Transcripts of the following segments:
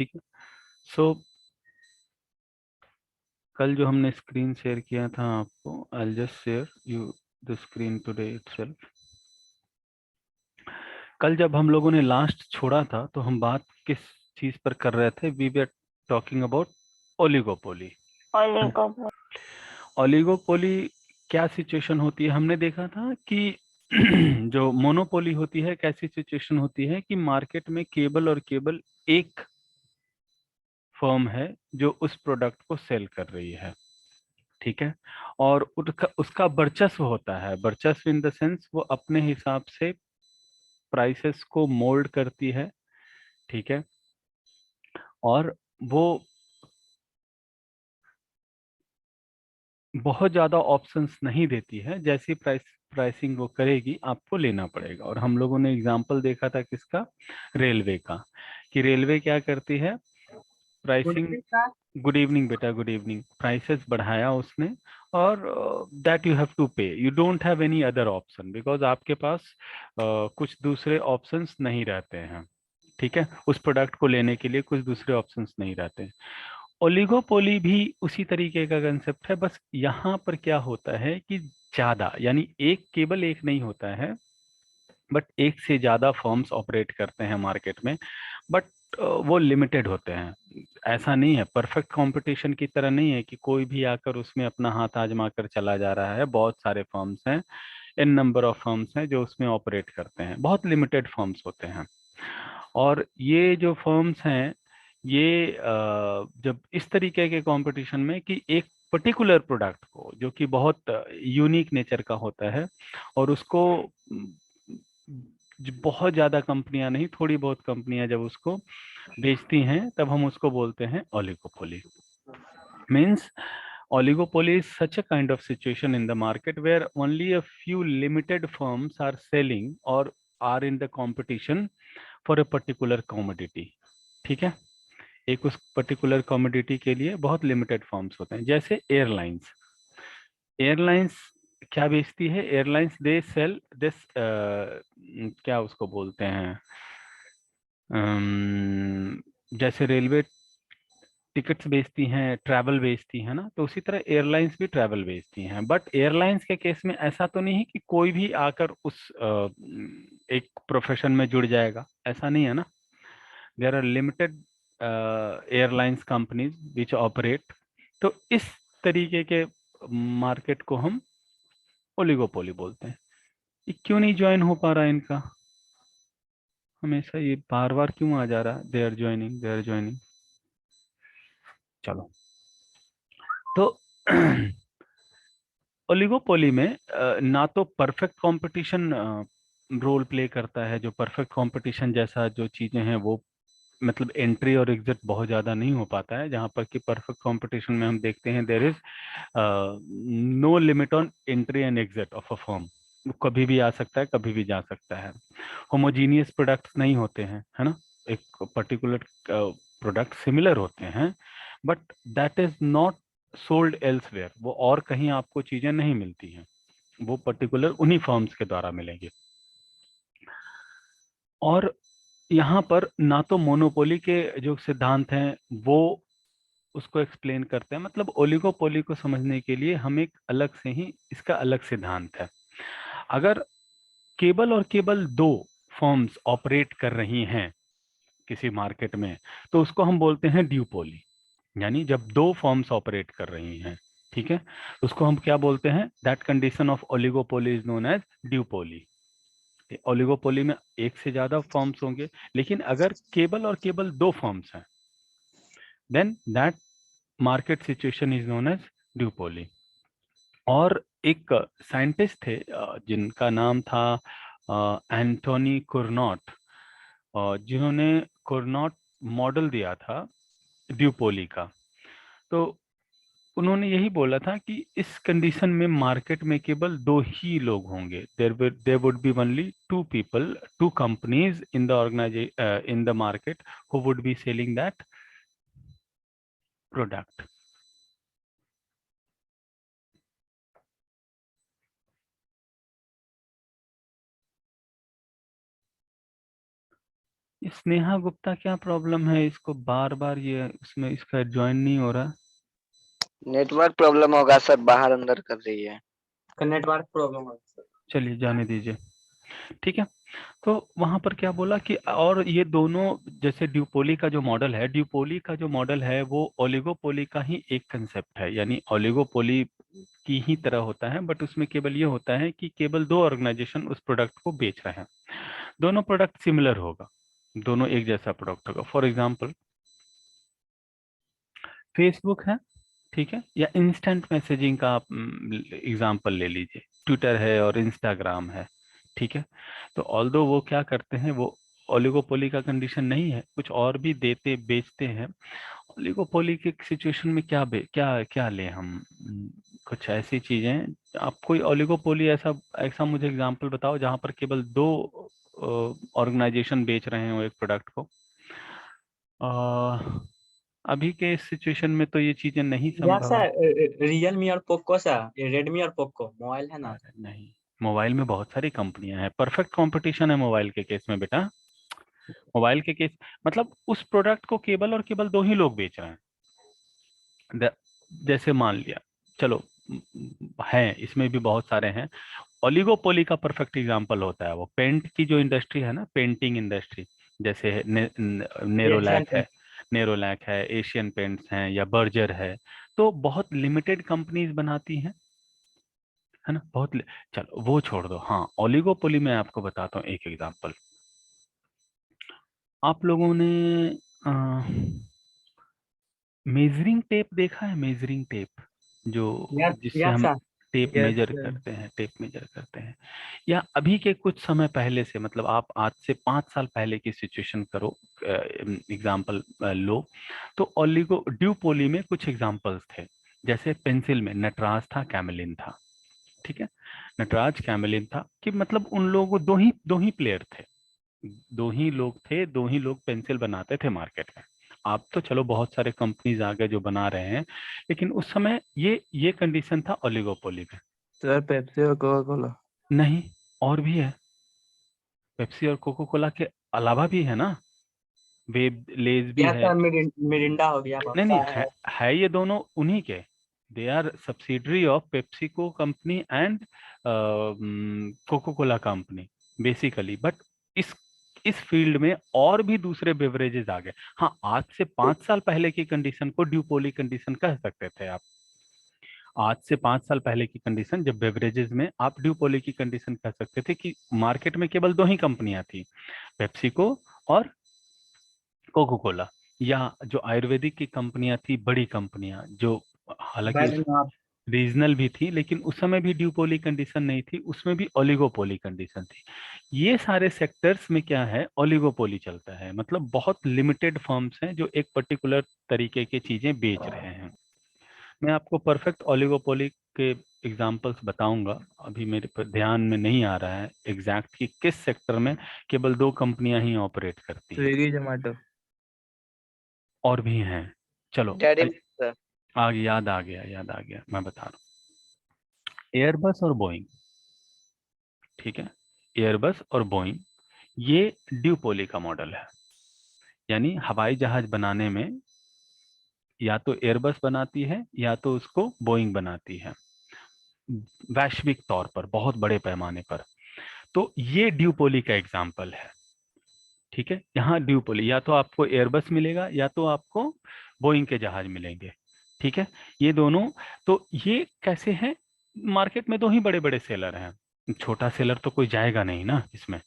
ठीक है। सो कल जो हमने स्क्रीन शेयर किया था आपको, I just share you the screen today itself. कल जब हम लोगों ने लास्ट छोड़ा था तो हम बात किस चीज पर कर रहे थे? We were talking about oligopoly. Oligopoly. Oligopoly क्या सिचुएशन होती है? हमने देखा था कि जो मोनोपोली होती है, कैसी सिचुएशन होती है कि मार्केट में केवल और केवल एक फर्म है जो उस प्रोडक्ट को सेल कर रही है, ठीक है। और उसका वर्चस्व होता है। वर्चस्व इन द सेंस वो अपने हिसाब से प्राइसेस को मोल्ड करती है, ठीक है। और वो बहुत ज्यादा ऑप्शंस नहीं देती है। जैसी प्राइसिंग वो करेगी आपको लेना पड़ेगा। और हम लोगों ने एग्जांपल देखा था किसका? रेलवे का। कि रेलवे क्या करती है? प्राइसिंग। गुड इवनिंग बेटा, गुड इवनिंग। प्राइसेस बढ़ाया उसने, और दैट यू हैव टू पे, you don't have any other option, because आपके पास कुछ दूसरे ऑप्शंस नहीं रहते हैं, ठीक है। उस प्रोडक्ट को लेने के लिए कुछ दूसरे ऑप्शंस नहीं रहते। ओलिगोपोली भी उसी तरीके का कंसेप्ट है, बस यहाँ पर क्या होता है कि ज्यादा, यानी एक केवल एक नहीं होता है, बट एक से ज्यादा फर्म्स ऑपरेट करते हैं मार्केट में। बट वो लिमिटेड होते हैं। ऐसा नहीं है, परफेक्ट कंपटीशन की तरह नहीं है कि कोई भी आकर उसमें अपना हाथ आजमा कर चला जा रहा है। बहुत सारे फर्म्स हैं, इन नंबर ऑफ फर्म्स हैं जो उसमें ऑपरेट करते हैं। बहुत लिमिटेड फर्म्स होते हैं। और ये जो फर्म्स हैं, ये जब इस तरीके के कंपटीशन में कि एक पर्टिकुलर प्रोडक्ट को, जो कि बहुत यूनिक नेचर का होता है, और उसको बहुत ज्यादा कंपनियां नहीं, थोड़ी बहुत कंपनियां जब उसको बेचती हैं, तब हम उसको बोलते हैं oligopoly. Means oligopoly is such a kind of situation in the market where only a few limited firms are selling or are in the competition for a particular commodity, ठीक है। एक उस पर्टिकुलर कमोडिटी के लिए बहुत limited firms होते हैं। जैसे एयरलाइंस। एयरलाइंस क्या बेचती है? एयरलाइंस दे सेल दिस, क्या उसको बोलते हैं, जैसे रेलवे टिकट्स बेचती हैं, ट्रैवल बेचती है ना, तो उसी तरह एयरलाइंस भी ट्रैवल बेचती हैं। बट एयरलाइंस के केस में ऐसा तो नहीं है कि कोई भी आकर उस एक प्रोफेशन में जुड़ जाएगा, ऐसा नहीं है ना। There are limited airlines companies which operate. तो इस तरीके के मार्केट को हम ओलिगोपोली बोलते हैं। ये क्यों नहीं ज्वाइन हो पा रहा है इनका? हमेशा ये बार बार क्यों आ जा रहा है, they are joining, they are joining. चलो, तो ओलिगोपोली में ना तो परफेक्ट कंपटीशन रोल प्ले करता है। जो परफेक्ट कंपटीशन जैसा जो चीजें हैं वो, मतलब एंट्री और एग्जिट बहुत ज्यादा नहीं हो पाता है। जहां पर कि परफेक्ट कंपटीशन में हम देखते हैं there is no limit on entry and exit of a firm. कभी भी आ सकता है, कभी भी जा सकता है। होमोजीनियस प्रोडक्ट्स नहीं होते हैं, है ना। एक पर्टिकुलर प्रोडक्ट सिमिलर होते हैं, but that is not sold elsewhere. वो और कहीं आपको चीजें नहीं मिलती हैं, वो पर्टिकुलर उन्हीं फर्म्स के द्वारा मिलेंगे। और यहाँ पर ना तो मोनोपोली के जो सिद्धांत हैं वो उसको एक्सप्लेन करते हैं। मतलब ओलिगोपोली को समझने के लिए हम एक अलग से ही, इसका अलग सिद्धांत है। अगर केवल और केवल दो फर्म्स ऑपरेट कर रही हैं किसी मार्केट में, तो उसको हम बोलते हैं ड्यूपोली। यानी जब दो फर्म्स ऑपरेट कर रही हैं, ठीक है, उसको हम क्या बोलते हैं? That condition of oligopoly is known as duopoly. Oligopoly में एक से ज्यादा फर्म्स होंगे, लेकिन अगर केवल और केवल दो फर्म्स हैं, then that market situation is known as duopoly. और एक साइंटिस्ट थे जिनका नाम था एंटोनी कुर्नॉट, जिन्होंने कुर्नॉट मॉडल दिया था ड्यूपोली का। तो उन्होंने यही बोला था कि इस कंडीशन में मार्केट में केवल दो ही लोग होंगे। There would be only two people, two companies in the in the market who would be selling that product. ये स्नेहा गुप्ता क्या प्रॉब्लम है, इसको बार बार ये उसमें इसका ज्वाइन नहीं हो रहा। नेटवर्क प्रॉब्लम होगा सर, बाहर अंदर कर रही है। नेटवर्क प्रॉब्लम है सर। चलिए जाने दीजिए, ठीक है। तो वहां पर क्या बोला कि और ये दोनों, जैसे ड्यूपोली का जो मॉडल है, ड्यूपोली का जो मॉडल है वो ओलिगोपोली का ही एक कंसेप्ट है, यानी ओलिगोपोली की ही तरह होता है, बट उसमें केवल ये होता है कि केवल दो ऑर्गेनाइजेशन उस प्रोडक्ट को बेच रहे हैं। दोनों प्रोडक्ट सिमिलर होगा, दोनों एक जैसा प्रोडक्ट होगा। फॉर एग्जाम्पल फेसबुक है, ठीक है, या इंस्टेंट मैसेजिंग का आप एग्जाम्पल ले लीजिए, ट्विटर है और इंस्टाग्राम है, ठीक है। तो ऑल्दो वो क्या करते हैं, वो ओलिगोपोली का कंडीशन नहीं है, कुछ और भी देते बेचते हैं। ओलिगोपोली के सिचुएशन में क्या क्या ले हम, कुछ ऐसी चीजें। आप कोई ओलिगोपोली ऐसा ऐसा मुझे एग्जांपल बताओ जहां पर केवल दो ऑर्गेनाइजेशन बेच रहे हो एक प्रोडक्ट को। अभी के सिचुएशन में तो ये चीजें नहीं या संभव है। सर रियलमी और पोको सर, ये रेडमी और पोको मोबाइल है ना। अरे नहीं, मोबाइल में बहुत सारी कंपनियां हैं, परफेक्ट कंपटीशन है मोबाइल के केस में बेटा। मोबाइल के केस मतलब उस प्रोडक्ट को केवल और केवल दो ही लोग बेच रहे हैं। जैसे मान लिया, चलो हैं, इसमें भी बहुत सारे हैं। ओलिगोपोली का परफेक्ट एग्जांपल होता है वो पेंट की जो इंडस्ट्री है ना, पेंटिंग इंडस्ट्री, जैसे एशियन नेरोलैक है, नेरोलैक है, एशियन पेंट्स हैं या बर्जर है। तो बहुत लिमिटेड कंपनीज बनाती हैं, है ना, चलो वो छोड़ दो। हाँ, ओलिगोपोली में आपको बताता हूँ एक एग्जांपल। आप लोगों ने मेजरिंग टेप देखा है, मेजरिंग टेप जो यस जिससे यस हम sir. Tape yes measure sir. करते हैं, टेप मेजर करते हैं। या अभी के कुछ समय पहले से, मतलब आप आज से 5 साल पहले की सिचुएशन करो, एग्जाम्पल लो, तो ओलिगो ड्यूपोली में कुछ एग्जाम्पल्स थे। जैसे पेंसिल में नटराज था, कैमलिन था, ठीक है। नटराज कैमलिन था कि मतलब उन लोगों दो ही प्लेयर थे, दो ही लोग थे, दो ही लोग पेंसिल बनाते थे मार्केट में। आप तो चलो बहुत सारे कंपनीज आ गए जो बना रहे हैं, लेकिन उस समय ये कंडीशन था ओलिगोपोली में। सर पेप्सी और कोका कोला। नहीं, और भी है, पेप्सी और कोको कोला के अलावा भी है ना, वेब लेज भी यस है। सर, मिरिंडा हो गया, नहीं नहीं, बक्सा है ये दोनों उन्हीं के, they are subsidiary of PepsiCo company and Coca Cola company basically. But इस इस फील्ड में और भी दूसरे बेवरेजेस आ गए। हाँ, आज से 5 साल पहले की कंडीशन को ड्यूपोली कंडीशन कह सकते थे आप। आज से 5 साल पहले की कंडीशन जब बेवरेजेस में आप ड्यूपोली की कंडीशन कह सकते थे कि मार्केट में केवल दो ही कंपनियां थी, पेप्सिको और कोको कोला। या जो आयुर्वेदिक की कंपनियां थी, बड़ी कंपनियां जो हालांकि उस बैलन। रीजनल भी थी, लेकिन उस समय भी ड्यूपोली कंडीशन नहीं थी, उसमें भी ओलिगोपोली कंडीशन थी। ये सारे सेक्टर्स में क्या है, ओलिगोपोली चलता है, मतलब बहुत लिमिटेड फर्म्स हैं जो एक पर्टिकुलर तरीके की चीजें बेच रहे हैं। मैं आपको परफेक्ट ओलिगोपोली के एग्जांपल्स बताऊंगा, अभी मेरे पर ध्यान में नहीं आ रहा है एग्जैक्ट कि किस सेक्टर में केवल दो कंपनियां ही ऑपरेट करती हैं। स्विगी जोमेटो। और भी हैं, चलो डैडी सर। आगे याद आ गया, मैं बता रहा हूँ। एयरबस और बोइंग, ठीक है, एयरबस और बोइंग ये ड्यूपोली का मॉडल है। यानी हवाई जहाज बनाने में या तो एयरबस बनाती है या तो उसको बोइंग बनाती है, वैश्विक तौर पर बहुत बड़े पैमाने पर। तो ये ड्यूपोली का एग्जाम्पल है, ठीक है। यहाँ ड्यूपोली, या तो आपको एयरबस मिलेगा या तो आपको बोइंग के जहाज मिलेंगे, ठीक है। ये दोनों, तो ये कैसे हैं, मार्केट में दो ही बड़े बड़े सेलर हैं, छोटा सेलर तो कोई जाएगा नहीं ना इसमें,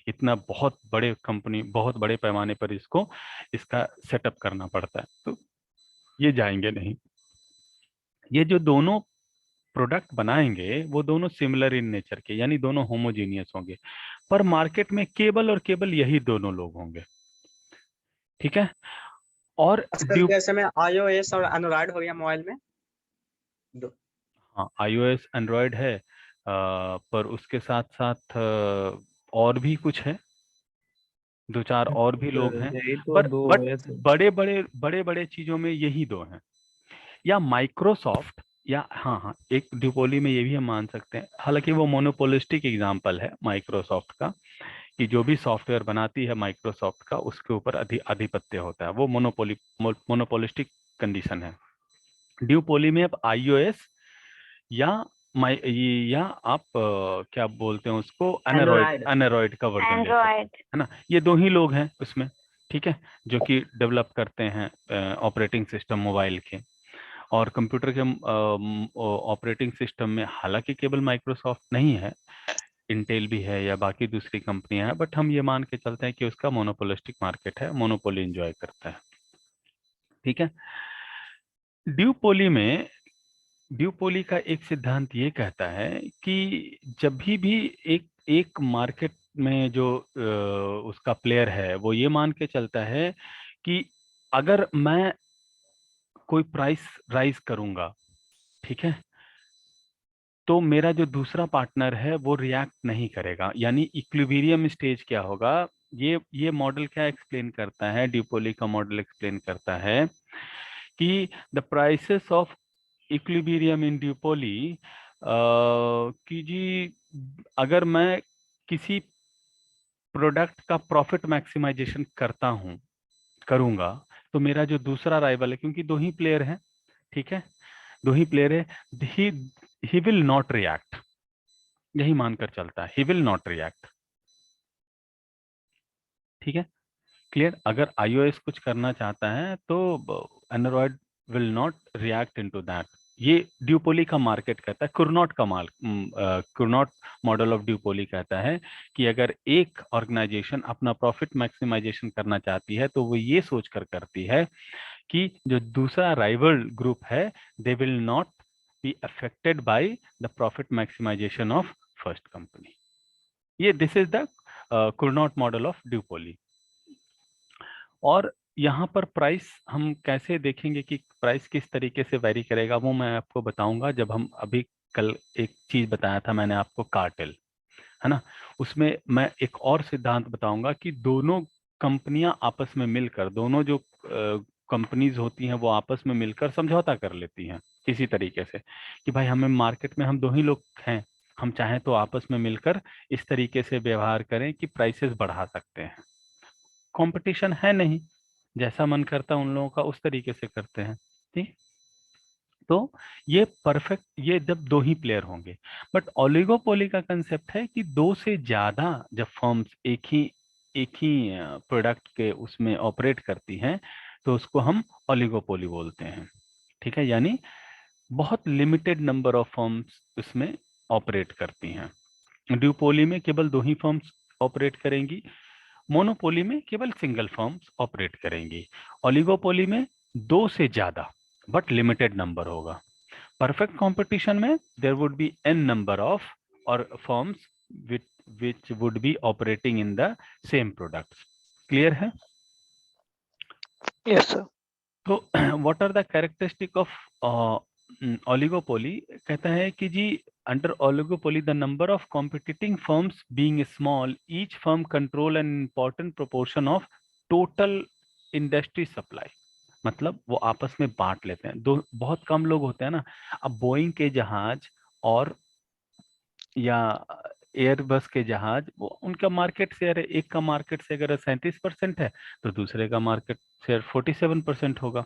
इतना बहुत बड़े कंपनी, बहुत बड़े पैमाने पर इसका सेटअप करना पड़ता है, तो ये जाएंगे नहीं। ये जो दोनों प्रोडक्ट बनाएंगे वो दोनों सिमिलर इन नेचर के, यानी दोनों होमोजीनियस होंगे, पर मार्केट में केवल और केवल यही दोनों लोग होंगे, ठीक है। और आजकल जैसे में iOS और एंड्रॉइड हो गया मोबाइल में हाँ, iOS एंड्रॉयड है, पर उसके साथ साथ और भी कुछ है, दो चार और भी लोग हैं, यही तो पर दो बट है सर। बड़े बड़े चीजों में यही दो हैं। या माइक्रोसॉफ्ट, या हाँ हाँ, एक डिपोली में ये भी हम मान सकते हैं, हालांकि वो मोनोपोलिस्टिक एग्जांपल है माइक्रोसॉफ्ट का, कि जो भी सॉफ्टवेयर बनाती है माइक्रोसॉफ्ट का उसके ऊपर आधिपत्य होता है, वो मोनोपोलिस्टिक कंडीशन है। ड्यूपोली में अब आईओएस या या आप क्या बोलते हैं उसको, Android. एनरॉयड का वर्जन ले सकते एंड्रॉयड। हैं, है ना। ये दो ही लोग हैं उसमें, ठीक है, जो कि डेवलप करते हैं ऑपरेटिंग सिस्टम मोबाइल के। और कंप्यूटर के ऑपरेटिंग सिस्टम में हालांकि केवल माइक्रोसॉफ्ट नहीं है, इंटेल भी है या बाकी दूसरी कंपनियां हैं, बट हम ये मान के चलते हैं कि उसका मोनोपोलिस्टिक मार्केट है, मोनोपोली एंजॉय करता है, ठीक है। ड्यूपोली में ड्यूपोली का एक सिद्धांत ये कहता है कि जब भी एक एक मार्केट में जो उसका प्लेयर है वो ये मान के चलता है कि अगर मैं कोई प्राइस राइज करूंगा, ठीक है, तो मेरा जो दूसरा पार्टनर है वो रिएक्ट नहीं करेगा, यानी इक्विलिब्रियम स्टेज क्या होगा। ये मॉडल क्या एक्सप्लेन करता है, ड्यूपोली का मॉडल एक्सप्लेन करता है कि the prices of equilibrium in duopoly, कि जी अगर मैं किसी प्रोडक्ट का प्रॉफिट मैक्सिमाइजेशन करूंगा, तो मेरा जो दूसरा राइवल है, क्योंकि दो ही प्लेयर हैं, ठीक है, दो ही प्लेयर है, ही ही विल नॉट रिएक्ट, यही मानकर चलता है, ही विल नॉट रिएक्ट, ठीक है, क्लियर। अगर आईओएस कुछ करना चाहता है तो Android will not react into that. ये ड्यूपोली का मार्केट कहता है, कुर्नॉट मॉडल ऑफ ड्यूपोली कहता है कि अगर एक ऑर्गेनाइजेशन अपना प्रॉफिट मैक्सिमाइजेशन करना चाहती है तो वो ये सोचकर करती है कि जो दूसरा राइवल ग्रुप है they will not be affected by the profit maximisation of first company. ये this is the Cournot model of duopoly. और यहाँ पर प्राइस हम कैसे देखेंगे कि प्राइस किस तरीके से वेरी करेगा, वो मैं आपको बताऊंगा जब हम अभी कल एक चीज बताया था मैंने आपको, कार्टेल, है ना। उसमें मैं एक और सिद्धांत बताऊंगा कि दोनों कंपनियां आपस में मिलकर, दोनों जो कंपनीज होती हैं वो आपस में मिलकर समझौता कर लेती हैं किसी तरीके से कि भाई हमें मार्केट में हम दो ही लोग हैं, हम चाहें तो आपस में मिलकर इस तरीके से व्यवहार करें कि प्राइसेस बढ़ा सकते हैं। कंपटीशन है नहीं, जैसा मन करता उन लोगों का उस तरीके से करते हैं, ठीक। तो ये परफेक्ट, ये जब दो ही प्लेयर होंगे। बट ओलिगोपोली का कंसेप्ट है कि दो से ज्यादा जब फर्म्स एक ही प्रोडक्ट के उसमें ऑपरेट करती हैं तो उसको हम ओलिगोपोली बोलते हैं, ठीक है, यानी बहुत लिमिटेड नंबर ऑफ फर्म्स उसमें ऑपरेट करती हैं। ड्यूपोली में केवल दो ही फर्म्स ऑपरेट करेंगी, मोनोपोली में केवल सिंगल फर्म्स ऑपरेट करेंगी, ओलिगोपोली में दो से ज्यादा बट लिमिटेड नंबर होगा। परफेक्ट कंपटीशन में there would be n number of और firms which would be operating in the same products। Clear है? Yes, sir. तो what are the characteristic of oligopoly, कहता है कि जी under oligopoly the number of competing firms being small, each firm control an important proportion of total industry supply. मतलब वो आपस में बांट लेते हैं, दो बहुत कम लोग होते हैं ना। अब बोइंग के जहाज और या एयरबस के जहाज, वो उनका मार्केट शेयर है, एक का मार्केट शेयर अगर 37% है तो दूसरे का मार्केट शेयर 47% होगा,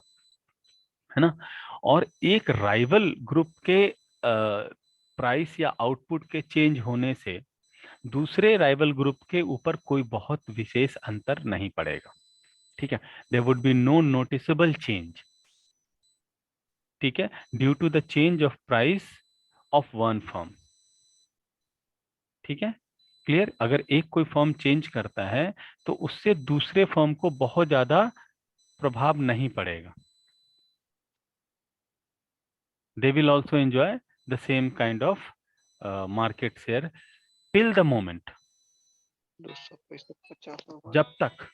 है ना। और एक राइवल ग्रुप के प्राइस या आउटपुट के चेंज होने से दूसरे राइवल ग्रुप के ऊपर कोई बहुत विशेष अंतर नहीं पड़ेगा, ठीक है, there would be no noticeable change, ठीक है, due to the change of price of one firm, ठीक है, क्लियर। अगर एक कोई फर्म चेंज करता है तो उससे दूसरे फर्म को बहुत ज्यादा प्रभाव नहीं पड़ेगा, they will also enjoy the same kind of market share till the moment, 250 जब तक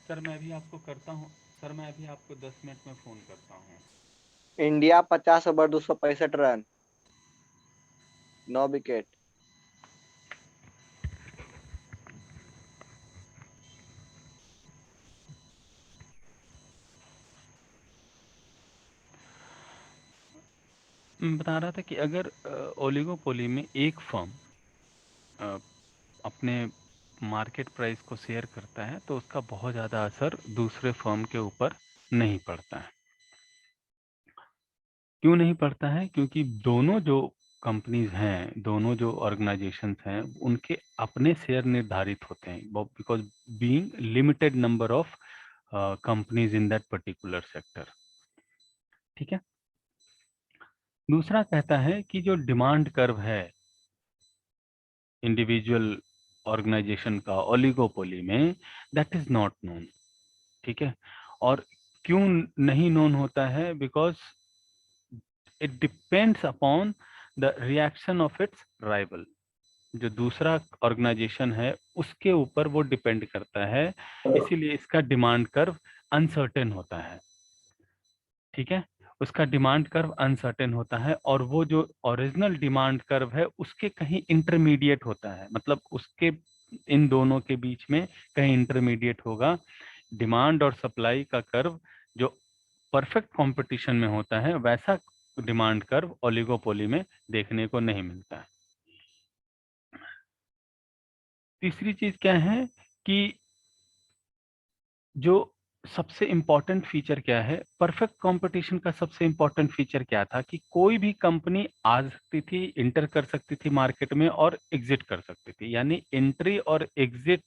सर मैं अभी आपको करता हूँ, सर मैं अभी आपको 10 मिनट में फोन करता हूँ। India 50 over 265 run, 9 wicket. मैं बता रहा था कि अगर ओलिगोपोली में एक फर्म अपने मार्केट प्राइस को शेयर करता है तो उसका बहुत ज़्यादा असर दूसरे फर्म के ऊपर नहीं पड़ता है। क्यों नहीं पड़ता है? क्योंकि दोनों जो कंपनीज हैं, दोनों जो ऑर्गेनाइजेशंस हैं, उनके अपने शेयर निर्धारित होते हैं, because being limited number of companies in that particular sector. ठीक है। दूसरा कहता है कि जो डिमांड कर्व है इंडिविजुअल ऑर्गेनाइजेशन का ओलिगोपोली में, दैट इज नॉट नोन। ठीक है। और क्यों नहीं नोन होता है? Because it depends upon the reaction of its rival. जो दूसरा ऑर्गेनाइजेशन है उसके ऊपर वो डिपेंड करता है, इसीलिए इसका डिमांड कर्व अनसर्टेन होता है। ठीक है। उसका डिमांड कर्व अनसर्टेन होता है, और वो जो ओरिजिनल डिमांड कर्व है उसके कहीं इंटरमीडिएट होता है, मतलब उसके इन दोनों के बीच में कहीं इंटरमीडिएट होगा। डिमांड और सप्लाई का कर्व जो परफेक्ट कंपटीशन में होता है, वैसा डिमांड कर्व ओलिगोपोली में देखने को नहीं मिलता है। तीसरी चीज क्या है कि जो सबसे इंपॉर्टेंट फीचर क्या है, परफेक्ट कंपटीशन का सबसे इंपॉर्टेंट फीचर क्या था कि कोई भी कंपनी आ सकती थी, इंटर कर सकती थी मार्केट में और एग्जिट कर सकती थी, यानी एंट्री और एग्जिट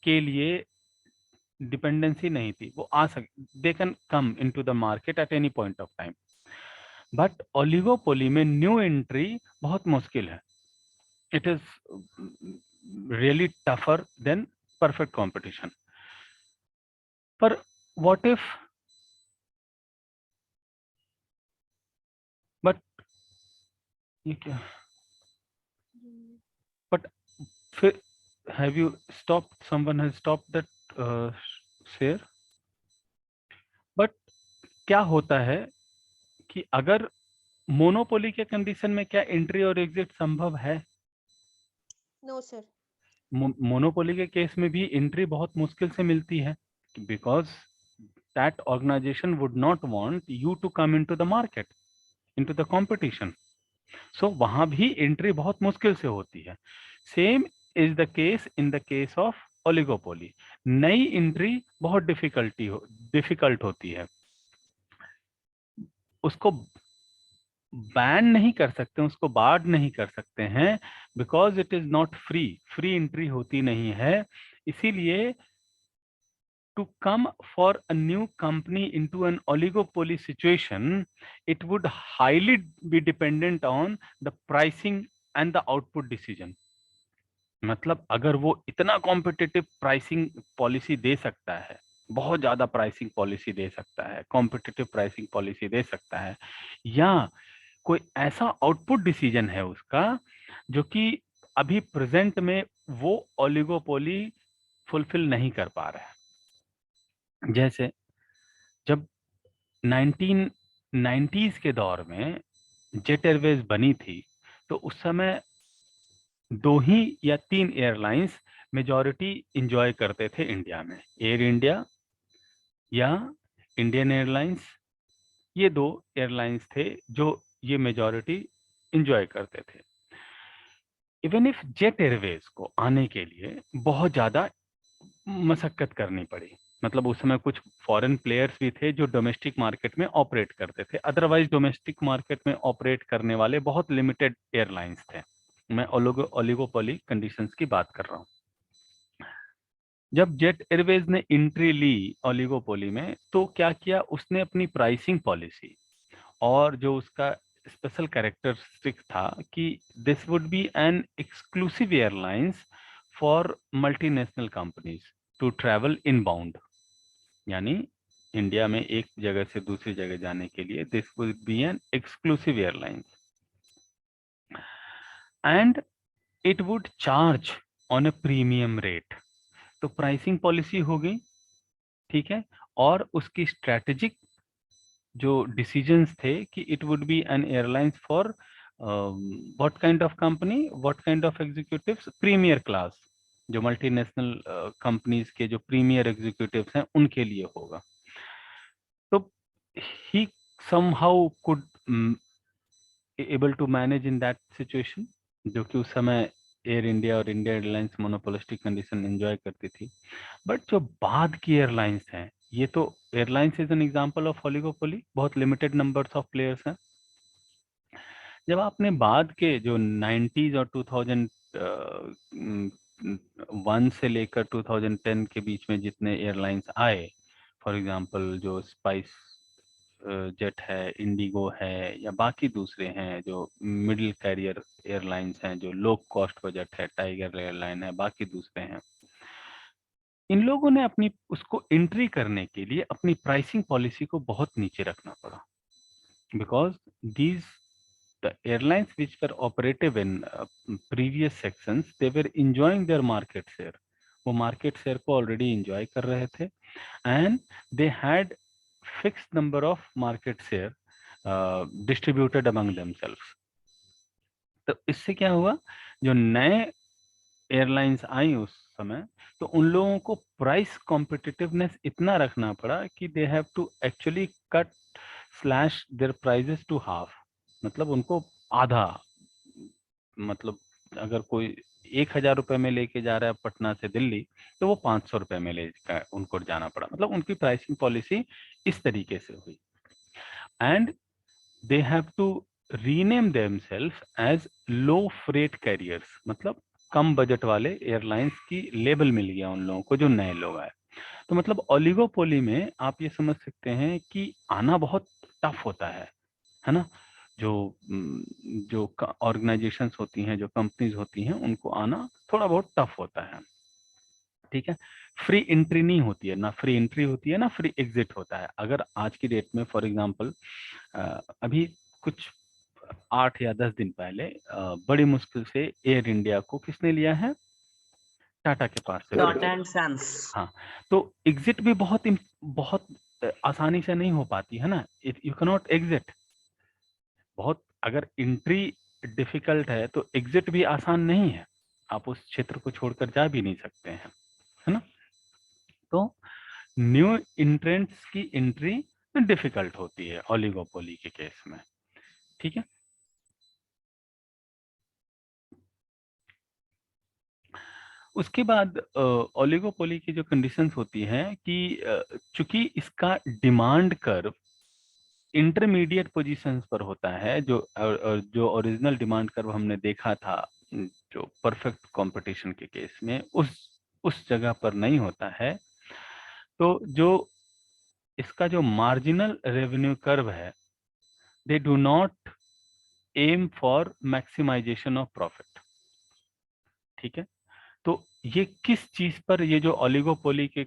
के लिए डिपेंडेंसी नहीं थी। वो आ सक they can come into the market at any point of time. But oligopoly में न्यू एंट्री बहुत मुश्किल है। It is really tougher than perfect competition. पर व्हाट इफ, बट ये क्या, बट फिर have you stopped, someone has stopped that share. But क्या होता है कि अगर मोनोपोली के कंडीशन में क्या एंट्री और एग्जिट संभव है? No sir. मोनोपोली के केस में भी एंट्री बहुत मुश्किल से मिलती है, because that organisation would not want you to come into the market, into the competition. So वहां भी एंट्री बहुत मुश्किल से होती है। Same is the case in the case of oligopoly. नई एंट्री बहुत डिफिकल्ट होती है। उसको बैन नहीं कर सकते, उसको बार्ड नहीं कर सकते हैं, because it is not free. Free entry होती नहीं है। इसीलिए to come for a new company into an oligopoly situation, it would highly be dependent on the pricing and the output decision. मतलब अगर वो इतना कॉम्पिटिटिव प्राइसिंग पॉलिसी दे सकता है, बहुत ज्यादा प्राइसिंग पॉलिसी दे सकता है, कॉम्पिटिटिव प्राइसिंग पॉलिसी दे सकता है, या कोई ऐसा आउटपुट डिसीजन है उसका जो कि अभी प्रेजेंट में वो ओलिगोपोली फुलफिल नहीं कर पा रहा है। जैसे जब 1990s के दौर में जेट एयरवेज बनी थी, तो उस समय 2 ही या 3 एयरलाइंस मेजॉरिटी इंजॉय करते थे इंडिया में, एयर इंडिया या इंडियन एयरलाइंस। ये 2 एयरलाइंस थे जो ये मेजॉरिटी इंजॉय करते थे। इवन इफ जेट एयरवेज को आने के लिए बहुत ज़्यादा मशक्कत करनी पड़ी, मतलब उस समय कुछ फॉरेन प्लेयर्स भी थे जो डोमेस्टिक मार्केट में ऑपरेट करते थे, अदरवाइज डोमेस्टिक मार्केट में ऑपरेट करने वाले बहुत लिमिटेड एयरलाइंस थे। मैं ओलिगोपोली कंडीशंस की बात कर रहा हूँ। जब जेट एयरवेज ने एंट्री ली ओलिगोपोली में, तो क्या किया उसने, अपनी प्राइसिंग पॉलिसी और जो उसका स्पेशल कैरेक्टरिस्टिक था कि this would be an exclusive airlines for multinational companies to travel inbound, यानी इंडिया में एक जगह से दूसरी जगह जाने के लिए this would be an exclusive airlines, and it would charge on a premium rate. तो प्राइसिंग पॉलिसी हो गई, ठीक है, और उसकी स्ट्रेटेजिक जो डिसीजंस थे कि it would be an airlines for what kind of company, what kind of executives, premier class, जो मल्टीनेशनल कंपनीज के जो प्रीमियर एग्जीक्यूटिव्स हैं उनके लिए होगा। तो he somehow could able to manage in that situation, जो कि उस समय एयर इंडिया और India airlines monopolistic condition enjoy करती थी। बट जो बाद की एयरलाइंस हैं, ये तो airlines is an example of oligopoly, बहुत लिमिटेड नंबर्स ऑफ प्लेयर्स हैं। जब आपने बाद के जो 90s और 2001 से लेकर 2010 के बीच में जितने एयरलाइंस आए, फॉर एग्जांपल जो स्पाइस जेट है, इंडिगो है, या बाकी दूसरे हैं जो मिडिल कैरियर एयरलाइंस हैं, जो लो कॉस्ट बजट है, टाइगर एयरलाइन है, बाकी दूसरे हैं, इन लोगों ने अपनी उसको एंट्री करने के लिए अपनी प्राइसिंग पॉलिसी को बहुत नीचे रखना पड़ा, because these the airlines which were operative in previous sections, they were enjoying their market share. वो market share को already enjoy कर रहे थे, and they had fixed number of market share distributed among themselves. तो इससे क्या हुआ, जो नए एयरलाइंस आई उस समय, तो उन लोगों को प्राइस कॉम्पिटिटिवनेस इतना रखना पड़ा कि they have to actually cut slash their prices to half, मतलब उनको आधा, मतलब अगर कोई 1000 रुपए में लेके जा रहा है पटना से दिल्ली, तो वो 500 रुपए में ले उनको जाना पड़ा, मतलब उनकी प्राइसिंग पॉलिसी इस तरीके से हुई। And they have to rename themselves as low freight carriers, मतलब कम बजट वाले एयरलाइंस की लेबल मिल गया उन लोगों को जो नए लोग आए। तो मतलब ओलिगोपोली में आप ये समझ सकते हैं कि आना बहुत टफ होता है ना। जो ऑर्गेनाइजेशंस होती हैं, जो कंपनीज होती हैं, उनको आना थोड़ा बहुत टफ होता है, ठीक है। फ्री एंट्री नहीं होती है, ना फ्री एंट्री होती है ना फ्री एग्जिट होता है। अगर आज की डेट में फॉर एग्जांपल अभी कुछ 8 या 10 दिन पहले बड़ी मुश्किल से एयर इंडिया को किसने लिया है, टाटा के पास से। Tata and sons. हाँ, तो एग्जिट भी बहुत आसानी से नहीं हो पाती है ना, यू कैन नॉट एग्जिट। बहुत अगर एंट्री डिफिकल्ट है तो एग्जिट भी आसान नहीं है, आप उस क्षेत्र को छोड़कर जा भी नहीं सकते हैं, है ना। तो न्यू एंट्रेंट्स की एंट्री डिफिकल्ट होती है ओलिगोपोली के केस में, ठीक है। उसके बाद ओलिगोपोली की जो कंडीशंस होती हैं कि चूंकि इसका डिमांड कर्व इंटरमीडिएट पोजीशंस पर होता है, जो ओरिजिनल डिमांड कर्व हमने देखा था जो परफेक्ट कंपटीशन के केस में, उस जगह पर नहीं होता है। तो जो इसका जो मार्जिनल रेवेन्यू कर्व है, they do not aim for maximisation of profit, ठीक है। तो ये किस चीज पर, ये जो ओलिगोपोली के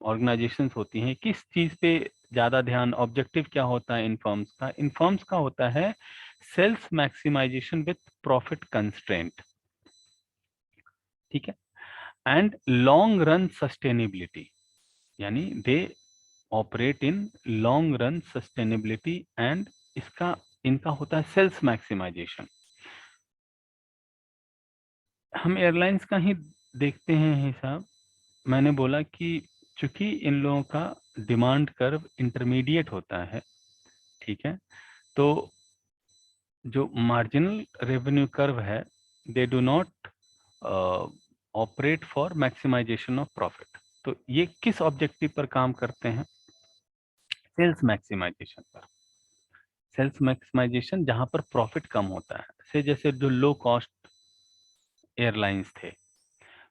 ऑर्गेनाइजेशंस होती हैं, किस चीज पे ज्यादा ध्यान, ऑब्जेक्टिव क्या होता है इन फर्म्स का होता है sales maximisation with profit constraint, ठीक है, एंड लॉन्ग रन सस्टेनेबिलिटी, यानी they operate in long run sustainability, and इनका होता है सेल्स मैक्सिमाइजेशन। हम एयरलाइंस का ही देखते हैं हिसाब, मैंने बोला कि चूंकि इन लोगों का डिमांड कर्व इंटरमीडिएट होता है, ठीक है, तो जो मार्जिनल रेवेन्यू कर्व है, they do not operate for maximisation of profit. तो ये किस ऑब्जेक्टिव पर काम करते हैं, सेल्स मैक्सिमाइजेशन पर। सेल्स मैक्सिमाइजेशन जहां पर प्रॉफिट कम होता है, से जैसे जो लो कॉस्ट एयरलाइंस थे,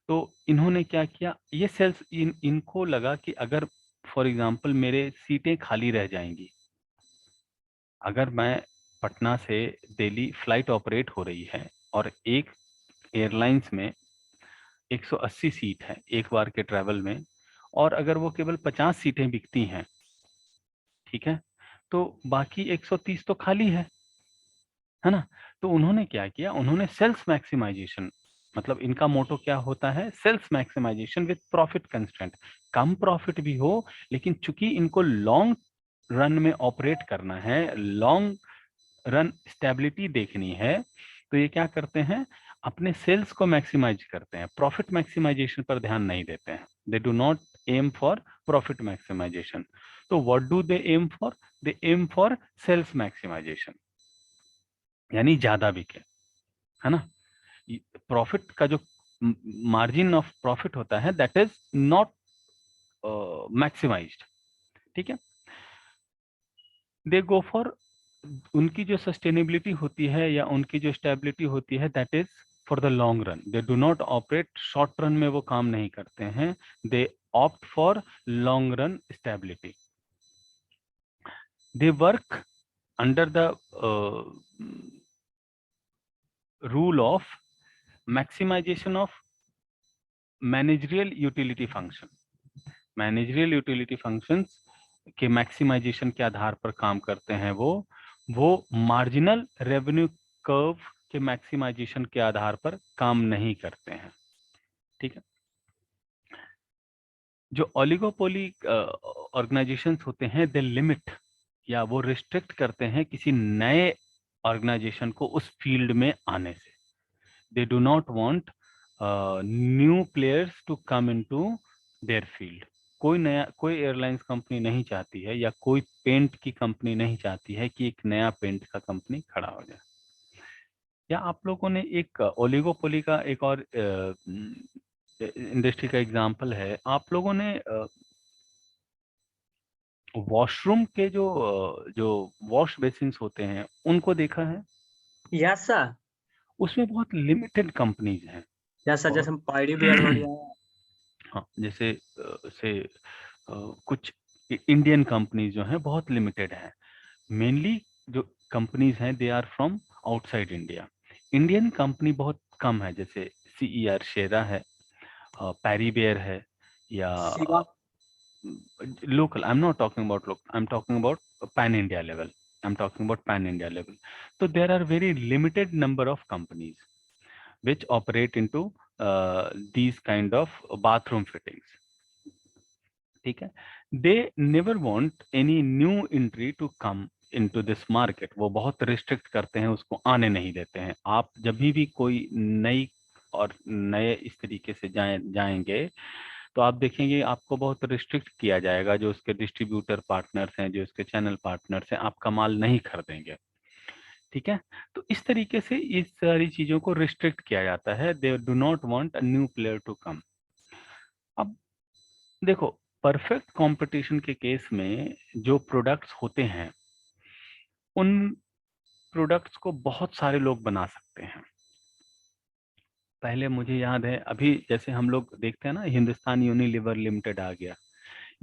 तो इन्होंने क्या किया, ये सेल्स इनको लगा कि अगर फॉर एग्जांपल मेरे सीटें खाली रह जाएंगी, अगर मैं पटना से दिल्ली फ्लाइट ऑपरेट हो रही है और एक एयरलाइंस में 180 सीट है एक बार के ट्रैवल में, और अगर वो केवल 50 सीटें बिकती हैं, ठीक है, तो बाकी 130 तो खाली है ना। तो उन्होंने क्या किया, उन्होंने सेल्स मैक्सिमाइजेशन, मतलब इनका मोटो क्या होता है, sales maximisation with profit constraint, कम प्रॉफिट भी हो लेकिन चूंकि इनको लॉन्ग रन में ऑपरेट करना है, लॉन्ग रन स्टेबिलिटी देखनी है, तो ये क्या करते हैं, अपने सेल्स को मैक्सिमाइज करते हैं, प्रॉफिट मैक्सिमाइजेशन पर ध्यान नहीं देते हैं। They do not aim for profit maximisation. तो what do they aim for, they aim for sales maximisation. यानी ज्यादा बिके, है ना। प्रॉफिट का जो मार्जिन ऑफ प्रॉफिट होता है दैट इज नॉट मैक्सिमाइज्ड, ठीक है। दे गो फॉर, उनकी जो सस्टेनेबिलिटी होती है या उनकी जो स्टेबिलिटी होती है that is for the long run. They do not operate short run में, वो काम नहीं करते हैं। They opt for long run stability. They work under the rule of maximisation of managerial utility function. Managerial utility functions के maximisation के आधार पर काम करते हैं। वो मार्जिनल रेवेन्यू कर्व के मैक्सिमाइजेशन के आधार पर काम नहीं करते हैं, ठीक है। जो ओलिगोपोली ऑर्गेनाइजेशंस होते हैं दे लिमिट या वो रिस्ट्रिक्ट करते हैं किसी नए ऑर्गेनाइजेशन को उस फील्ड में आने से। They do not want new players to come into their field. कोई एयरलाइंस कंपनी नहीं चाहती है या कोई पेंट की कंपनी नहीं चाहती है कि एक नया पेंट का कंपनी खड़ा हो जाए। या आप लोगों ने एक ओलिगोपोली का एक और इंडस्ट्री का एग्जांपल है, आप लोगों ने वॉशरूम के जो वॉश बेसिन्स होते हैं उनको देखा है? यस सर, उसमें बहुत लिमिटेड कंपनीज हैं। यस सर, जैसे पायरी बियर हो गया। हाँ, जैसे कुछ इंडियन कंपनीज जो हैं बहुत लिमिटेड हैं। मेनली जो कंपनीज हैं they are from outside India. Indian company बहुत कम है, जैसे CER शेरा है, पैरी बेयर है, या Shiva. local. I'm not talking about local, I'm talking about pan India level. I'm talking about pan India level. So there are very limited number of companies which operate into these kind of bathroom fittings, ठीक है। They never want any new entry to come into this market. वो बहुत restrict करते हैं, उसको आने नहीं देते हैं। आप जब भी कोई नई और नए इस तरीके से जाएंगे तो आप देखेंगे आपको बहुत रिस्ट्रिक्ट किया जाएगा। जो उसके डिस्ट्रीब्यूटर पार्टनर्स हैं, जो उसके चैनल पार्टनर्स हैं, आपका माल नहीं खरीदेंगे, ठीक है। तो इस तरीके से इस सारी चीजों को रिस्ट्रिक्ट किया जाता है। They do not want a new player to come. अब देखो, परफेक्ट कंपटीशन के केस में जो प्रोडक्ट्स होते हैं उन प्रोडक्ट्स को बहुत सारे लोग बना सकते हैं। पहले मुझे याद है, अभी जैसे हम लोग देखते हैं ना, हिंदुस्तान यूनिलीवर लिमिटेड आ गया,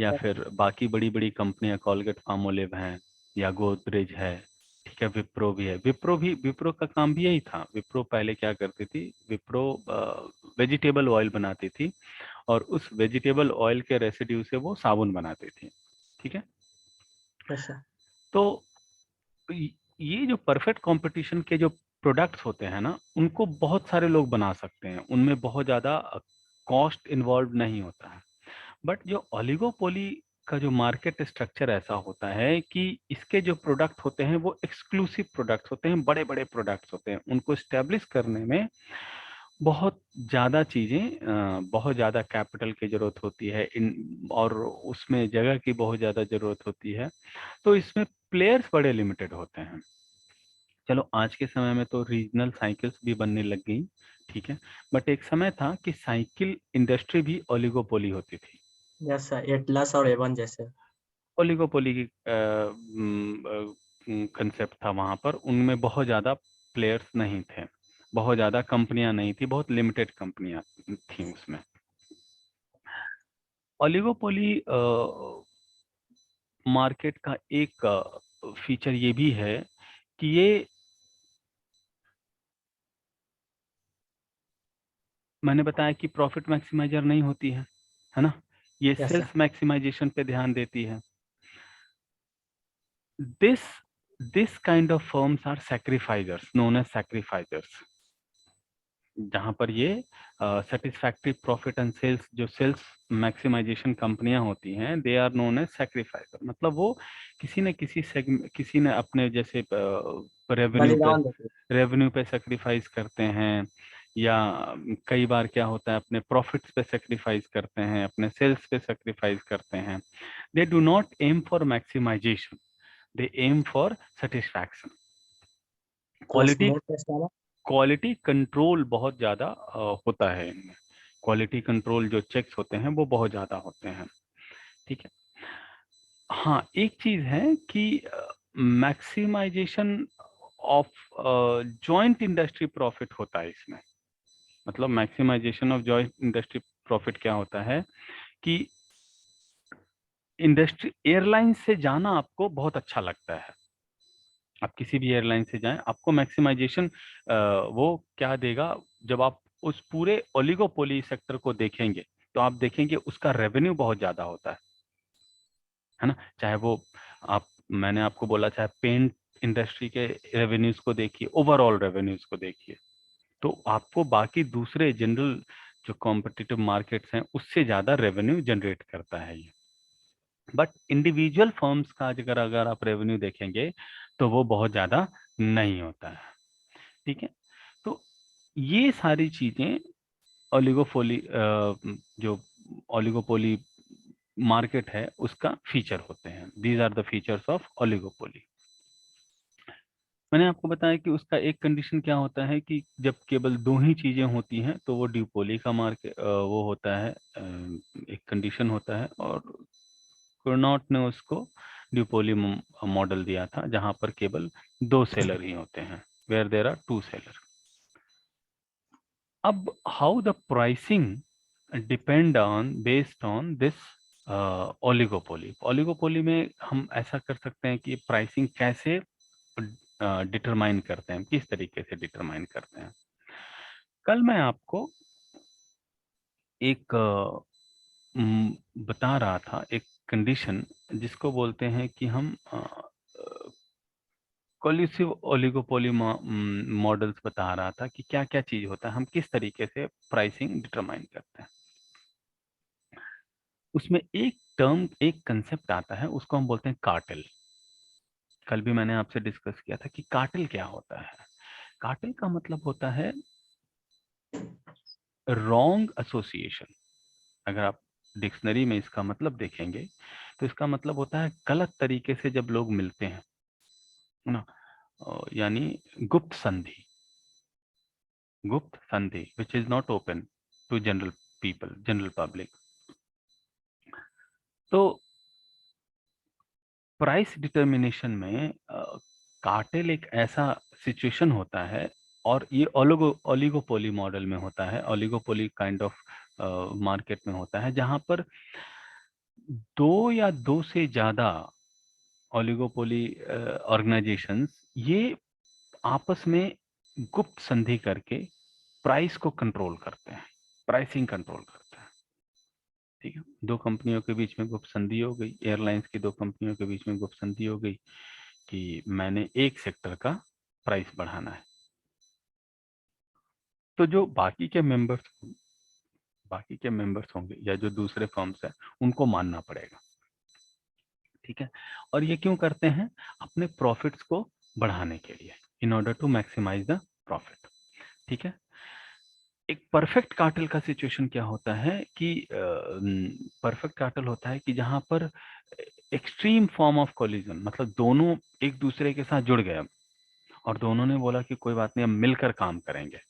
या फिर बाकी बड़ी बड़ी कंपनियां, कॉलगेट पामोलिव हैं या गोदरेज है, ठीक है, विप्रो भी है। विप्रो का काम भी यही था। विप्रो पहले क्या करती थी, विप्रो वेजिटेबल ऑयल बनाती थी और उस वेजिटेबल ऑयल के रेसिड्यू से वो साबुन बनाती थी, ठीक है। Yes sir. तो ये जो परफेक्ट कंपटीशन के जो प्रोडक्ट्स होते हैं ना, उनको बहुत सारे लोग बना सकते हैं, उनमें बहुत ज़्यादा कॉस्ट इन्वॉल्व नहीं होता है। बट जो ओलिगोपोली का जो मार्केट स्ट्रक्चर ऐसा होता है कि इसके जो प्रोडक्ट होते हैं वो एक्सक्लूसिव प्रोडक्ट्स होते हैं, बड़े बड़े प्रोडक्ट्स होते हैं। उनको स्टेब्लिश करने में बहुत ज़्यादा चीज़ें, बहुत ज़्यादा कैपिटल की ज़रूरत होती है और उसमें जगह की बहुत ज़्यादा ज़रूरत होती है। तो इसमें प्लेयर्स बड़े लिमिटेड होते हैं। चलो, आज के समय में तो रीजनल साइकिल्स भी बनने लग गई, ठीक है। बट एक समय था कि साइकिल इंडस्ट्री भी ओलिगोपोली होती थी। यस सर, एटलस और एवन जैसे। ओलिगोपोली की कंसेप्ट था वहां पर। उनमें बहुत ज़्यादा प्लेयर्स नहीं थे, बहुत ज़्यादा कंपनियां नहीं थी, बहुत लिमिटेड कंपनियां थी उसमें। ओलिगोपोली मार्केट का एक फीचर ये भी है कि ये, मैंने बताया कि प्रॉफिट मैक्सिमाइजर नहीं होती है ना। ये यस सेल्स सर। मैक्सिमाइजेशन पे ध्यान देती है। This kind of firms are sacrificers, known as sacrificers. जहां पर ये सेटिस्फैक्ट्री प्रॉफिट एंड सेल्स, जो सेल्स मैक्सिमाइजेशन कंपनियां होती हैं, they are known as sacrificer. मतलब वो किसी न किसी किसी ने अपने जैसे बलिदान देते। रेवेन्यू पे सेक्रीफाइस करते हैं, या कई बार क्या होता है अपने प्रॉफिट्स पे सेक्रीफाइस करते हैं, अपने सेल्स पे सेक्रीफाइस करते हैं। They do not aim for maximisation, they aim for satisfaction. Quality more customer. Quality control बहुत ज्यादा होता है इनमें। क्वालिटी कंट्रोल जो चेक्स होते हैं वो बहुत ज्यादा होते हैं। ठीक है। हाँ, एक चीज है कि maximisation of joint industry profit होता है इसमें। मतलब maximisation of joint industry profit क्या होता है कि इंडस्ट्री एयरलाइन से जाना आपको बहुत अच्छा लगता है। आप किसी भी एयरलाइन से जाएं, आपको मैक्सिमाइजेशन वो क्या देगा, जब आप उस पूरे ओलिगोपोली सेक्टर को देखेंगे तो आप देखेंगे उसका रेवेन्यू बहुत ज्यादा होता है ना। चाहे वो आप, मैंने आपको बोला, चाहे पेंट इंडस्ट्री के रेवेन्यूज को देखिए, ओवरऑल रेवेन्यूज को देखिए, तो आपको बाकी दूसरे जनरल जो कॉम्पिटिटिव मार्केट्स हैं उससे ज्यादा रेवेन्यू जनरेट करता है ये। बट इंडिविजुअल फर्म्स का अगर आप रेवेन्यू देखेंगे तो वो बहुत ज्यादा नहीं होता है। ठीक है। तो ये सारी चीजें ओलिगोपोली जो ओलिगोपोली मार्केट है उसका फीचर होते हैं। These are the features of oligopoly. मैंने आपको बताया कि उसका एक कंडीशन क्या होता है कि जब केवल दो ही चीजें होती हैं तो वो ड्यूपोली का मार्केट वो होता है, एक कंडीशन होता है। और कुर्नॉट ने उसको ड्यूपोली मॉडल दिया था जहां पर केवल दो सेलर ही होते हैं, where there are two seller. अब how the pricing depend on based on this oligopoly. Oligopoly में हम ऐसा कर सकते हैं कि प्राइसिंग कैसे डिटरमाइन करते हैं, किस तरीके से डिटरमाइन करते हैं। कल मैं आपको एक बता रहा था एक कंडीशन जिसको बोलते हैं कि हम कोलिसिव ओलिगोपोली मॉडल्स बता रहा था कि क्या क्या चीज होता है, हम किस तरीके से प्राइसिंग डिटरमाइन करते हैं। उसमें एक टर्म, एक कंसेप्ट आता है, उसको हम बोलते हैं कार्टेल। कल भी मैंने आपसे डिस्कस किया था कि कार्टेल क्या होता है। कार्टेल का मतलब होता है रॉन्ग एसोसिएशन। अगर आप डिक्शनरी में इसका मतलब देखेंगे तो इसका मतलब होता है गलत तरीके से जब लोग मिलते हैं, है ना। यानी गुप्त संधि, गुप्त संधि which is not open to general people, general public. तो प्राइस डिटर्मिनेशन में कार्टेल एक ऐसा सिचुएशन होता है, और ये ओलिगोपोली मॉडल में होता है, ओलिगोपोली काइंड ऑफ मार्केट में होता है, जहां पर दो या दो से ज्यादा ओलिगोपोली ऑर्गेनाइजेशंस ये आपस में गुप्त संधि करके प्राइस को कंट्रोल करते हैं, प्राइसिंग कंट्रोल करते हैं। ठीक है। दो कंपनियों के बीच में गुप्त संधि हो गई, एयरलाइंस की दो कंपनियों के बीच में गुप्त संधि हो गई कि मैंने एक सेक्टर का प्राइस बढ़ाना है। तो जो बाकी के मेंबर्स होंगे या जो दूसरे फर्म्स हैं उनको मानना पड़ेगा। ठीक है। और ये क्यों करते हैं? अपने प्रॉफिट्स को बढ़ाने के लिए, in order to maximise the profit. ठीक है। एक परफेक्ट कार्टेल का सिचुएशन क्या होता है कि परफेक्ट कार्टेल होता है कि जहां पर एक्सट्रीम फॉर्म ऑफ कोलिजन, मतलब दोनों एक दूसरे के साथ जुड़ गए और दोनों ने बोला कि कोई बात नहीं, हम मिलकर काम करेंगे,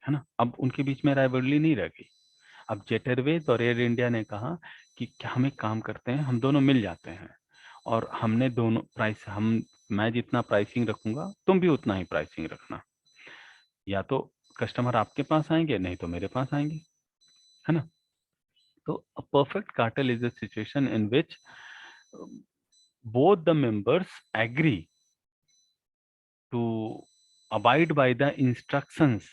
है ना। अब उनके बीच में राइवलरी नहीं रह गई। अब जेट एयरवेज और एयर इंडिया ने कहा कि क्या हम एक काम करते हैं, हम दोनों मिल जाते हैं और हमने दोनों प्राइस, मैं जितना प्राइसिंग रखूंगा तुम भी उतना ही प्राइसिंग रखना, या तो कस्टमर आपके पास आएंगे नहीं तो मेरे पास आएंगे, है ना। तो a perfect cartel is a situation in which both the members agree to abide by the instructions,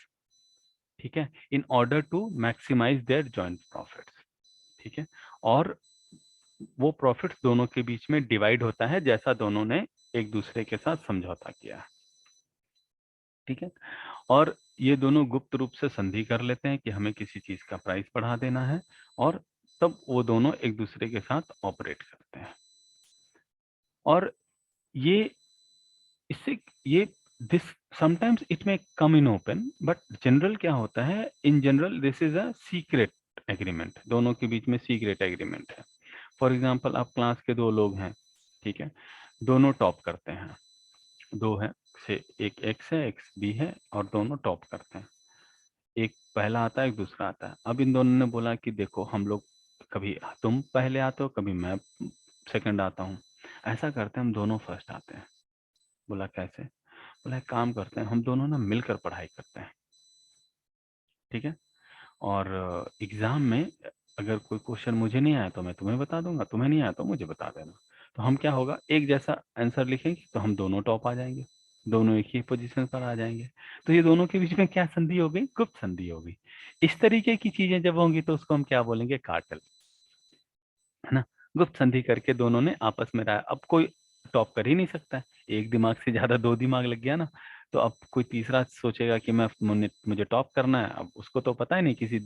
ठीक है, in order to maximize their joint profits। ठीक है। और वो प्रॉफिट्स दोनों के बीच में डिवाइड होता है जैसा दोनों ने एक दूसरे के साथ समझौता किया है। ठीक है। और ये दोनों गुप्त रूप से संधि कर लेते हैं कि हमें किसी चीज का प्राइस बढ़ा देना है, और तब वो दोनों एक दूसरे के साथ ऑपरेट करते हैं। और ये इससे ये this sometimes it may come in open, but general क्या होता है, in general this is a secret agreement, दोनों के बीच में सीक्रेट एग्रीमेंट है। फॉर एग्जाम्पल, आप क्लास के दो लोग हैं, ठीक है, दोनों टॉप करते हैं, दो हैं से एक एक्स है, एक्स बी है और दोनों टॉप करते हैं। एक पहला आता है, एक दूसरा आता है। अब इन दोनों ने बोला कि देखो हम लोग कभी तुम पहले आते हो, कभी मैं सेकंड आता हूँ, ऐसा करते हैं हम दोनों फर्स्ट आते हैं। बोला कैसे? बोला एक काम करते हैं, हम दोनों ना मिलकर पढ़ाई करते हैं, ठीक है? और एग्जाम में अगर कोई क्वेश्चन मुझे नहीं आया तो मैं तुम्हें बता दूंगा, तुम्हें नहीं आया तो मुझे बता देना। तो हम क्या होगा, एक जैसा आंसर लिखेंगे तो हम दोनों टॉप आ जाएंगे, दोनों एक ही पोजीशन पर आ जाएंगे। तो ये दोनों के बीच में क्या संधि हो गई? गुप्त संधि हो गई। इस तरीके की चीजें जब होंगी तो उसको हम क्या बोलेंगे? कार्टेल, है ना? गुप्त संधि करके दोनों ने आपस में रहा। अब कोई टॉप कर ही नहीं सकता है, एक दिमाग से ज्यादा दो दिमाग लग गया ना। तो अब कोई तीसरा सोचेगा कि मुझे टॉप करना है। अब उसको तो पता ही नहीं, किसी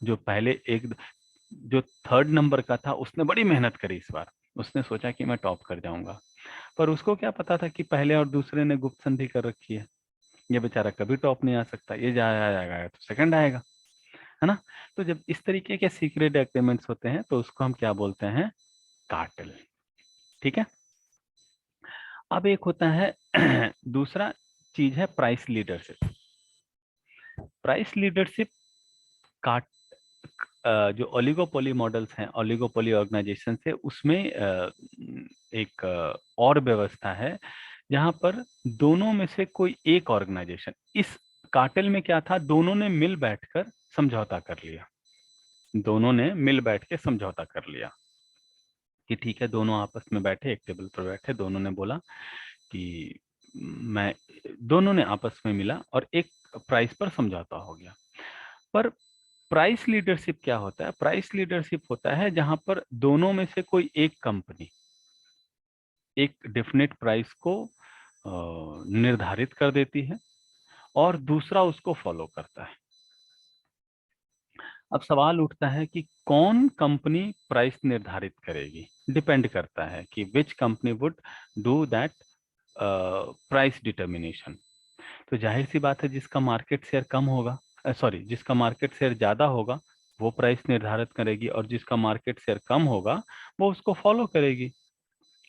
जो पहले एक जो थर्ड नंबर का था उसने बड़ी मेहनत करी इस बार, उसने सोचा कि मैं टॉप कर जाऊंगा, पर उसको क्या पता था कि पहले और दूसरे ने गुप्त संधि कर रखी है, ये बेचारा कभी टॉप नहीं आ सकता, ये जाएगा तो सेकंड आएगा, है ना? तो जब इस तरीके के सीक्रेट एग्रीमेंट्स होते हैं तो उसको हम क्या बोलते हैं? कार्टेल, ठीक है? अब एक होता है दूसरा चीज है प्राइस लीडरशिप। प्राइस लीडरशिप काट जो ओलिगोपोली मॉडल्स हैं, ओलिगोपोली ऑर्गेनाइजेशन से, उसमें एक और व्यवस्था है जहां पर दोनों में से कोई एक ऑर्गेनाइजेशन, इस कार्टेल में क्या था, दोनों ने मिल बैठकर समझौता कर लिया, दोनों ने मिल बैठ के समझौता कर लिया कि ठीक है, दोनों आपस में बैठे, एक टेबल पर बैठे, दोनों ने बोला कि मैं, दोनों ने आपस में मिला और एक प्राइस पर समझौता हो गया। पर प्राइस लीडरशिप क्या होता है? प्राइस लीडरशिप होता है जहां पर दोनों में से कोई एक कंपनी एक डेफिनेट प्राइस को निर्धारित कर देती है और दूसरा उसको फॉलो करता है। अब सवाल उठता है कि कौन कंपनी प्राइस निर्धारित करेगी? डिपेंड करता है कि which company would do that price determination. तो जाहिर सी बात है, जिसका मार्केट शेयर कम होगा, सॉरी, जिसका मार्केट शेयर ज्यादा होगा वो प्राइस निर्धारित करेगी, और जिसका मार्केट शेयर कम होगा वो उसको फॉलो करेगी।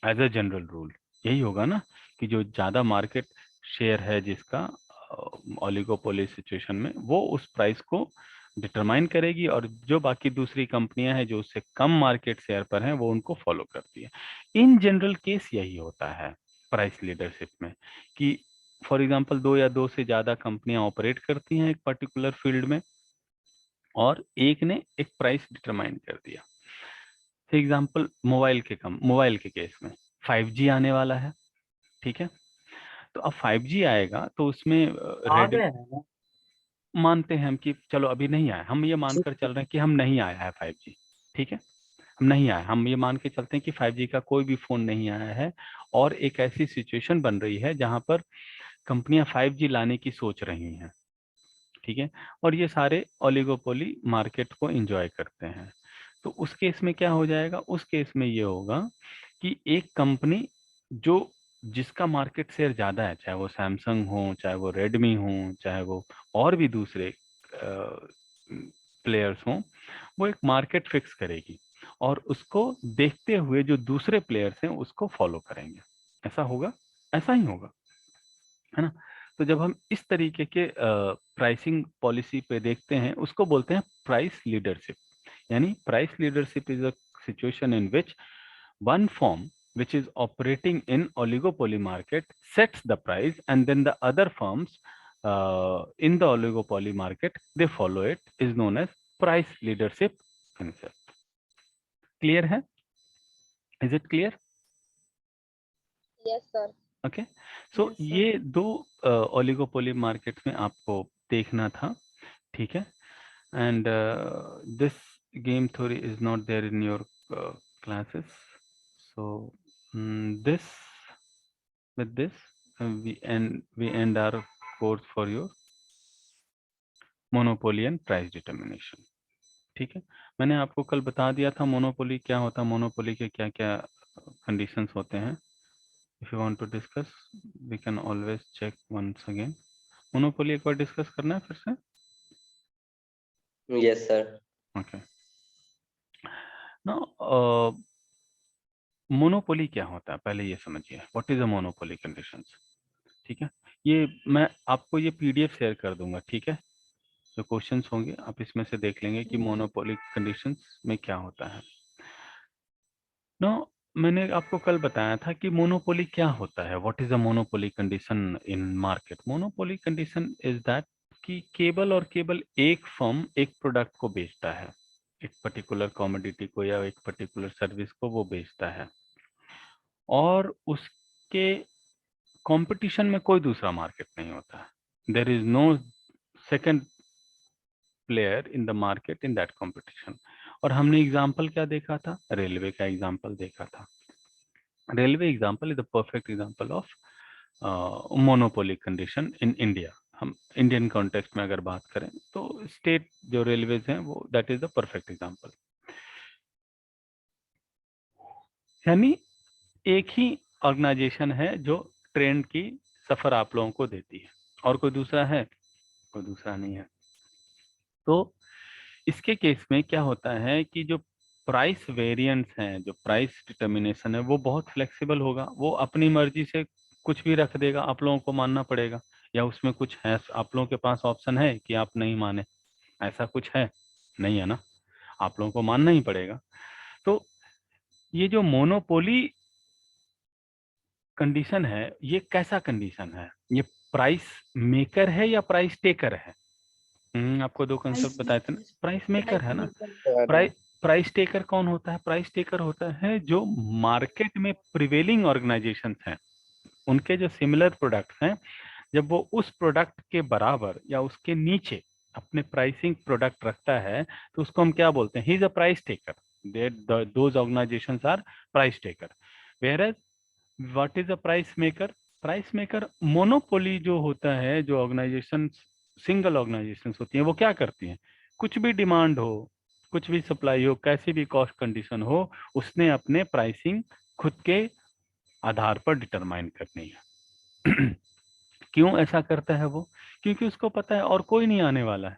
एज ए जनरल रूल यही होगा ना, कि जो ज्यादा मार्केट शेयर है जिसका ओलिगोपोली सिचुएशन में, वो उस प्राइस को डिटरमाइन करेगी, और जो बाकी दूसरी कंपनियां हैं जो उससे कम मार्केट शेयर पर हैं वो उनको फॉलो करती है। इन जनरल केस यही होता है प्राइस लीडरशिप में, कि फॉर एग्जांपल दो या दो से ज्यादा कंपनियां ऑपरेट करती हैं एक पर्टिकुलर फील्ड में, और एक ने एक प्राइस डिटरमाइन कर दिया। फॉर एग्जांपल मोबाइल के केस में 5G आने वाला है, ठीक है? तो अब 5G आएगा तो उसमें आ रेडी गए हैं। मानते हैं हम कि चलो अभी नहीं आया, हम ये मानकर चल रहे हैं कि हम नहीं आया है 5G, ठीक है? हम नहीं आया, हम ये मान के चलते हैं कि 5G का कोई भी फोन नहीं आया है, और एक ऐसी सिचुएशन बन रही है जहां पर कंपनियां 5G लाने की सोच रही हैं, ठीक है? और ये सारे ओलिगोपोली मार्केट को एंजॉय करते हैं। तो उस केस में क्या हो जाएगा? उस केस में ये होगा कि एक कंपनी जो जिसका मार्केट शेयर ज्यादा है, चाहे वो सैमसंग हो, चाहे वो रेडमी हो, चाहे वो और भी दूसरे प्लेयर्स हों, वो एक मार्केट फिक्स करेगी और उसको देखते हुए जो दूसरे प्लेयर्स हैं उसको फॉलो करेंगे। ऐसा होगा, ऐसा ही होगा, है ना? तो जब हम इस तरीके के प्राइसिंग पॉलिसी पे देखते हैं, उसको बोलते हैं प्राइस लीडरशिप। यानी price leadership is a situation in which one firm which is operating in oligopoly market sets the price, and then the other firms in the oligopoly market, they follow it, is known as price leadership concept. Clear है? Is it clear? Yes, sir. Okay. So Yes, sir. ये दो oligopoly market में आपको देखना था, ठीक है? And this game theory is not there in your classes. So this with this we end our course for your monopoly and price determination, ठीक है? मैंने आपको कल बता दिया था मोनोपोली क्या होता है, मोनोपोली के क्या क्या कंडीशंस होते हैं। If you want to discuss we can always check once again. Monopoly एक बार डिस्कस करना है फिर से? Yes, sir. Okay. Now monopoly क्या होता है पहले ये समझिए, what is a monopoly conditions, ठीक है, ये मैं आपको ये PDF शेयर कर दूंगा, ठीक है। जो क्वेश्चंस होंगे आप इसमें से देख लेंगे कि मोनोपोली कंडीशंस में क्या होता है। नो, मैंने आपको कल बताया था कि मोनोपोली क्या होता है। What is a monopoly condition in market? Monopoly condition is that कि केवल और केवल एक फर्म एक प्रोडक्ट को बेचता है, एक पर्टिकुलर कमोडिटी को या एक पर्टिकुलर सर्विस को वो बेचता है, और उसके कंपटीशन में कोई दूसरा मार्केट नहीं होता है। There is no second player in the market in that competition. और हमने एग्जांपल क्या देखा था? रेलवे का एग्जांपल देखा था। Railway example is the perfect example of monopoly condition in India. हम इंडियन कॉन्टेक्स्ट में अगर बात करें तो स्टेट जो रेलवेज हैं वो that is the perfect example. यानी एक ही ऑर्गेनाइजेशन है जो ट्रेन की सफर आप लोगों को देती है, और कोई दूसरा है? कोई दूसरा नहीं है। तो इसके केस में क्या होता है कि जो प्राइस वेरिएंट्स हैं, जो प्राइस डिटर्मिनेशन है, वो बहुत फ्लेक्सिबल होगा। वो अपनी मर्जी से कुछ भी रख देगा, आप लोगों को मानना पड़ेगा। या उसमें कुछ है, आप लोगों के पास ऑप्शन है कि आप नहीं माने? ऐसा कुछ है? नहीं है ना, आप लोगों को मानना ही पड़ेगा। तो ये जो मोनोपोली कंडीशन है, ये कैसा कंडीशन है? ये प्राइस मेकर है या प्राइस टेकर है? आपको दो कंसेप्ट बताए थे ना। प्राइस मेकर है ना। प्राइस प्राइस टेकर कौन होता है? प्राइस टेकर होता है जो मार्केट में प्रिवेलिंग ऑर्गेनाइजेशन हैं, उनके जो सिमिलर प्रोडक्ट्स हैं, जब वो उस प्रोडक्ट के बराबर या उसके नीचे अपने प्राइसिंग प्रोडक्ट रखता है तो उसको हम क्या बोलते हैं? He is a price taker. Those organisations are price taker. Where what is a price maker? Price maker monopoly जो होता है, जो ऑर्गेनाइजेशन सिंगल ऑर्गेनाइजेशन होती हैं, वो क्या करती हैं? कुछ भी डिमांड हो, कुछ भी सप्लाई हो, कैसी भी कॉस्ट कंडीशन हो, उसने अपने प्राइसिंग खुद के आधार पर डिटरमाइन करनी है। क्यों ऐसा करता है वो? क्योंकि उसको पता है और कोई नहीं आने वाला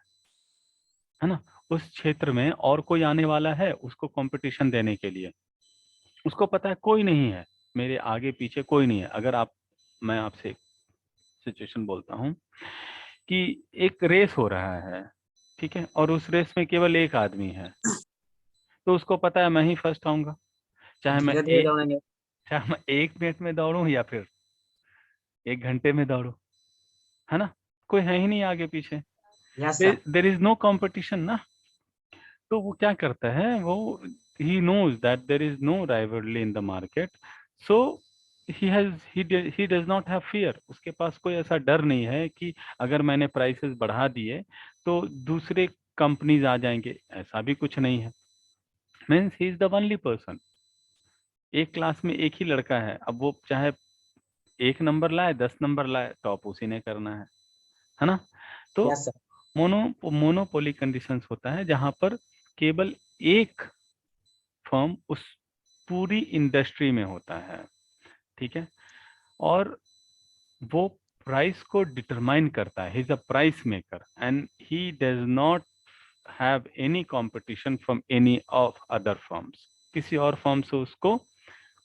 है ना। उस क्षेत्र में और कोई आने वाला है उसको कंपटीशन देने के लिए। उसको पता है कोई नहीं है, मेरे आगे पीछे कोई नहीं है। अगर आप, मैं आपसे एक सिचुएशन बोलता हूँ कि एक रेस हो रहा है, ठीक है, और उस रेस में केवल एक आदमी है, तो उसको पता है मैं ही फर्स्ट आऊंगा, चाहे मैं धीरे धीरे दौड़ेंगे। चाहे मैं 1 मिनट में दौड़ूं या फिर 1 घंटे में दौड़ूं, है ना। कोई है ही नहीं आगे पीछे, yes sir. There is no competition ना। तो वो क्या करता है, वो he knows that there is no rivalry in the market, so he does not have fear। उसके पास कोई ऐसा डर नहीं है कि अगर मैंने प्राइसेस बढ़ा दिए तो दूसरे कंपनीज आ जाएंगे, ऐसा भी कुछ नहीं है। Means he is the only person. एक क्लास में एक ही लड़का है, अब वो चाहे 1 नंबर लाए 10 नंबर लाए, टॉप उसी ने करना है ना। तो यस सर। मोनोपोली कंडीशंस होता है जहां पर केवल एक फर्म उस पूरी इंडस्ट्री में होता है, ठीक है, और वो प्राइस को डिटरमाइन करता है। ही is a price maker and he does not have any competition from any of other firms. किसी और फर्म से उसको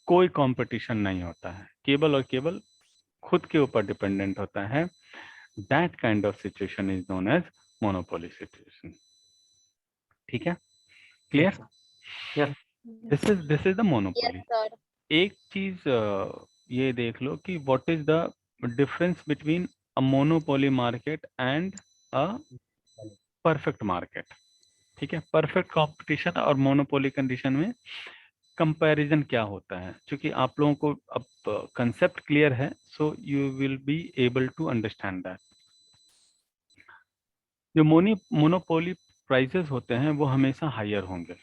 कोई कंपटीशन नहीं होता है, केवल और केवल खुद के ऊपर डिपेंडेंट होता है। That kind of situation is known as monopoly situation. ठीक है, clear? Yes. This is the Yes, monopoly. sir. एक चीज ये देख लो कि what is the difference between a monopoly market and a perfect market. ठीक है, परफेक्ट कंपटीशन और मोनोपोली कंडीशन में कंपैरिजन क्या होता है? क्योंकि आप लोगों को अब कंसेप्ट क्लियर है, so you will be able to understand that. जो मोनोपोली प्राइसेस होते हैं वो हमेशा हायर होंगे,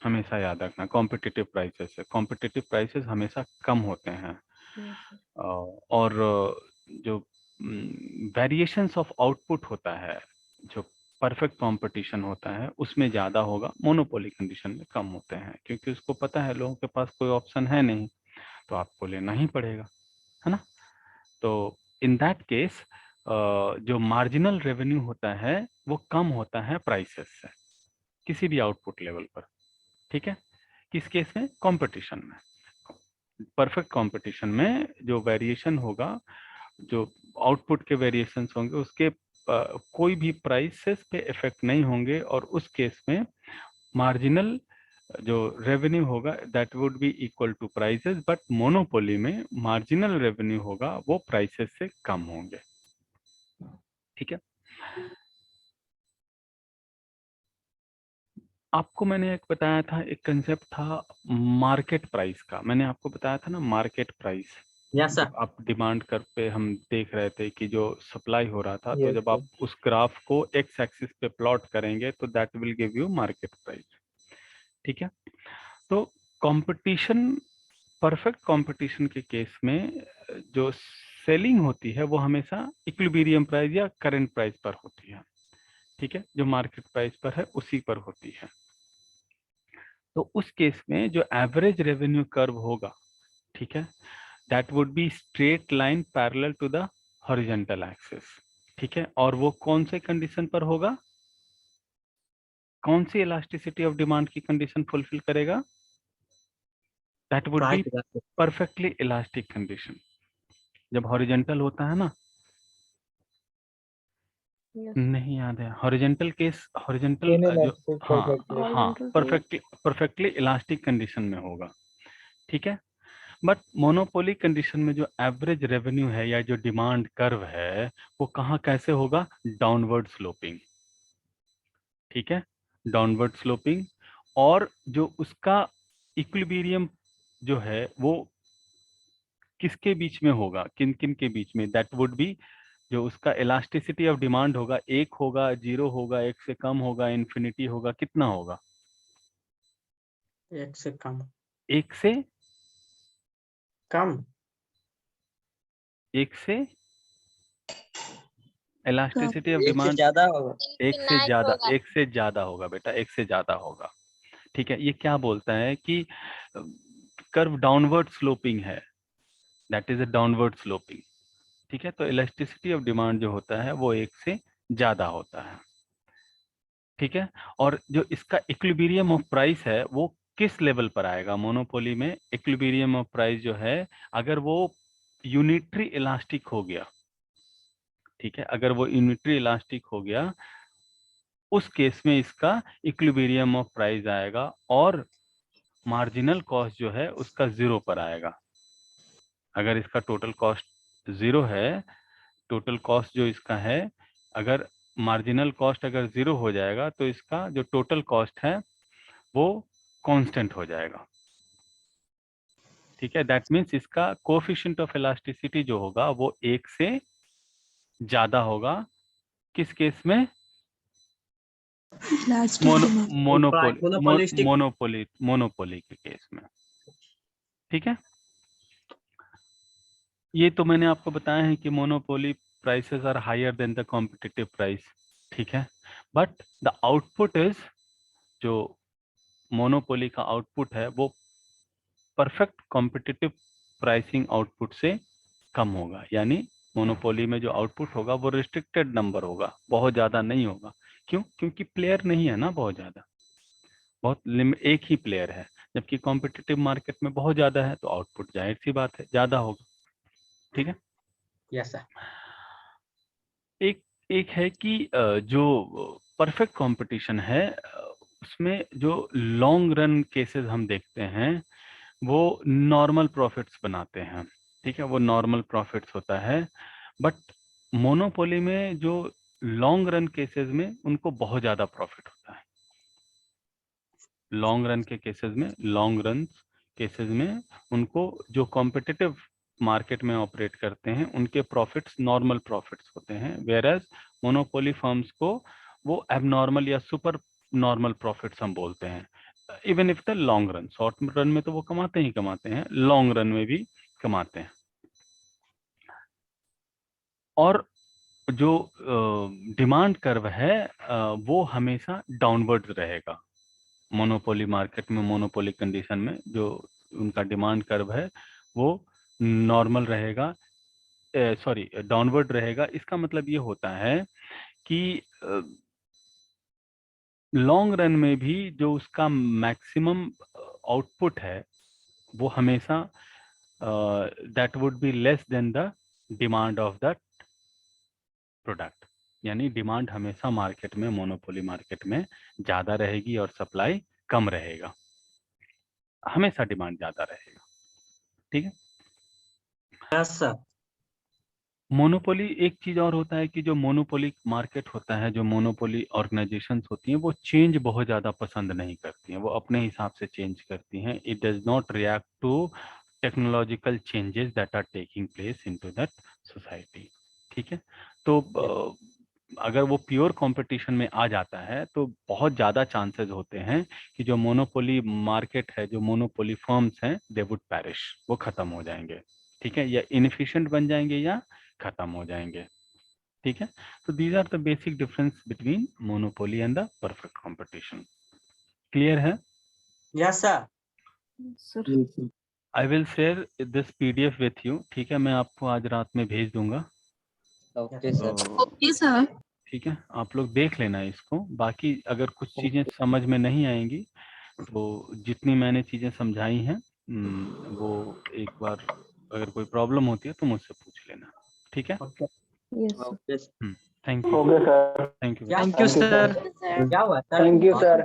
हमेशा याद रखना। कॉम्पिटिटिव प्राइसेस से कॉम्पिटिटिव प्राइसेस हमेशा कम होते हैं। Yes, sir. और जो वेरिएशंस ऑफ आउटपुट होता है, जो परफेक्ट कंपटीशन होता है, उसमें ज़्यादा होगा, मोनोपोली कंडीशन में कम होते हैं। क्योंकि उसको पता है लोगों के पास कोई ऑप्शन है नहीं, तो आपको लेना ही पड़ेगा, है ना। तो इन दैट केस जो मार्जिनल रेवेन्यू होता है वो कम होता है प्राइसेस से, किसी भी आउटपुट लेवल पर। ठीक है, किस केस में? कंपटीशन में। परफेक्ट कंपटीशन में जो वेरिएशन होगा, जो आउटपुट के वेरिएशंस होंगे उसके कोई भी प्राइसेस पे इफेक्ट नहीं होंगे, और उस केस में मार्जिनल जो रेवेन्यू होगा that would be equal to prices, but monopoly में मार्जिनल रेवेन्यू होगा वो प्राइसेस से कम होंगे। ठीक है, आपको मैंने एक बताया था, एक कंसेप्ट था मार्केट प्राइस का, मैंने आपको बताया था ना मार्केट प्राइस। Yes, sir. जब आप डिमांड कर पे हम देख रहे थे कि जो सप्लाई हो रहा था, तो Yes, जब आप उस ग्राफ को एक्स एक्सिस पे प्लॉट करेंगे तो that will give you market price. ठीक है, तो कंपटीशन, परफेक्ट कंपटीशन के केस में जो सेलिंग होती है वो हमेशा इक्विलिब्रियम प्राइस या करंट प्राइस पर होती है। ठीक है, जो मार्केट प्राइस पर है उसी पर होती है। तो उस केस में जो एवरेज रेवेन्यू कर्व होगा, ठीक है, that would be straight line parallel to the horizontal axis. ठीक है, और वो कौन से कंडीशन पर होगा, कौन सी इलास्टिसिटी ऑफ डिमांड की कंडीशन फुलफिल करेगा, that would B Price elastic. Perfectly elastic condition. जब हॉरिजॉन्टल होता है ना, Yes. नहीं याद है हॉरिजॉन्टल केस, हॉरिजॉन्टल जो Inelastic हाँ perfectly. हाँ Horizontal to perfectly elastic condition में होगा। ठीक है, बट मोनोपोली कंडीशन में जो एवरेज रेवेन्यू है या जो डिमांड कर्व है वो कहाँ कैसे होगा, डाउनवर्ड स्लोपिंग। ठीक है, डाउनवर्ड स्लोपिंग, और जो उसका इक्विलिब्रियम जो है वो किसके बीच में होगा, किन किन के बीच में, दैट वुड बी जो उसका इलास्टिसिटी ऑफ डिमांड होगा, एक होगा, जीरो होगा, एक से कम होगा, इन्फिनिटी होगा, कितना होगा, एक से कम. एक से कम. एक से इलास्टिसिटी ऑफ एक से डिमांड ज्यादा होगा. एक से ज्यादा, एक से ज्यादा होगा बेटा, एक से ज्यादा होगा। ठीक है, ये क्या बोलता है कि कर्व डाउनवर्ड स्लोपिंग है, that is a downward sloping. ठीक है, तो इलास्टिसिटी ऑफ डिमांड जो होता है वो एक से ज्यादा होता है। ठीक है, और जो इसका इक्विलिब्रियम ऑफ प्राइस है वो किस लेवल पर आएगा, मोनोपोली में इक्विलिब्रियम ऑफ प्राइस जो है अगर वो यूनिटरी इलास्टिक हो गया, ठीक है, अगर वो यूनिटरी इलास्टिक हो गया उस केस में इसका इक्विलिब्रियम ऑफ प्राइस आएगा और मार्जिनल कॉस्ट जो है उसका जीरो पर आएगा। अगर इसका टोटल कॉस्ट जीरो है, टोटल कॉस्ट जो इसका है, अगर मार्जिनल कॉस्ट अगर जीरो हो जाएगा तो इसका जो टोटल कॉस्ट है वो कांस्टेंट हो जाएगा। ठीक है, दैट मीन्स इसका कोएफिशिएंट ऑफ इलास्टिसिटी जो होगा वो एक से ज्यादा होगा। किस केस में, Monopolistic. मोनोपोली के केस में। ठीक है, ये तो मैंने आपको बताया है कि monopoly prices are higher than the competitive price. ठीक है, बट द आउटपुट इज, जो मोनोपोली का आउटपुट है वो परफेक्ट कॉम्पिटिटिव प्राइसिंग आउटपुट से कम होगा, यानी मोनोपोली में जो आउटपुट होगा वो रिस्ट्रिक्टेड नंबर होगा, बहुत ज़्यादा नहीं होगा। क्यों, क्योंकि प्लेयर नहीं है ना बहुत ज़्यादा, एक ही प्लेयर है, जबकि कॉम्पिटिटिव मार्केट में बहुत ज़्यादा है तो आउटपुट जाहिर सी बात है ज़्यादा होगा। ठीक है, Yes, sir. एक है कि जो परफेक्ट कंपटीशन है उसमें जो लॉन्ग रन केसेस हम देखते हैं वो नॉर्मल प्रॉफिट्स बनाते हैं। ठीक है, वो नॉर्मल प्रॉफिट्स होता है, बट मोनोपोली में जो लॉन्ग रन केसेस में उनको बहुत ज़्यादा प्रॉफिट होता है। लॉन्ग रन के केसेस में, लॉन्ग रन केसेस में उनको जो कॉम्पिटिटिव मार्केट में ऑपरेट करते हैं उनके प्रॉफिट्स नॉर्मल प्रॉफिट्स होते हैं, वेयरएज मोनोपोली फर्म्स को वो एबनॉर्मल या सुपर नॉर्मल प्रॉफिट्स हम बोलते हैं। Even if the long run, short run में तो वो कमाते ही कमाते हैं, लॉन्ग रन में भी कमाते हैं। और जो डिमांड कर्व है वो हमेशा डाउनवर्ड रहेगा। मोनोपोली मार्केट में, मोनोपोली कंडीशन में जो उनका डिमांड कर्व है वो नॉर्मल रहेगा, सॉरी डाउनवर्ड रहेगा। इसका मतलब ये होता है कि लॉन्ग रन में भी जो उसका मैक्सिमम आउटपुट है वो हमेशा that would be less than the demand of the product, यानी डिमांड हमेशा मार्केट में, मोनोपोली मार्केट में ज्यादा रहेगी और सप्लाई कम रहेगा, हमेशा डिमांड ज्यादा रहेगा। ठीक है। Yes sir. मोनोपोली एक चीज और होता है कि जो मोनोपोली मार्केट होता है, जो मोनोपोली ऑर्गेनाइजेशंस होती हैं, वो चेंज बहुत ज्यादा पसंद नहीं करती हैं, वो अपने हिसाब से चेंज करती हैं। It does not react to technological changes that are taking place into that society. ठीक है। तो अगर वो प्योर कंपटीशन में आ जाता है तो बहुत ज़्यादा चांसेस होते हैं कि जो मोनोपोली मार्केट है, जो मोनोपोली फर्म्स हैं, दे वुड पैरिश, वो खत्म हो जाएंगे। ठीक है, या इनएफिशिएंट बन जाएंगे या खत्म हो जाएंगे। ठीक है। तो these are the basic difference between monopoly and the perfect competition. Clear है? Yes sir. Sir. I will share this PDF with you. ठीक है, मैं आपको आज रात में भेज दूंगा। Okay sir. तो Okay, sir. ठीक है, आप लोग देख लेना इसको। बाकी अगर कुछ चीजें समझ में नहीं आएंगी तो जितनी मैंने चीजें समझाई हैं वो एक बार अगर कोई प्रॉब्लम होती है तो मुझसे पूछ लेना। ठीक है। Okay. Yes, sir. Okay. Thank you. Okay sir, thank you. क्या थैंक यू सर, क्या हुआ सर? Thank you sir.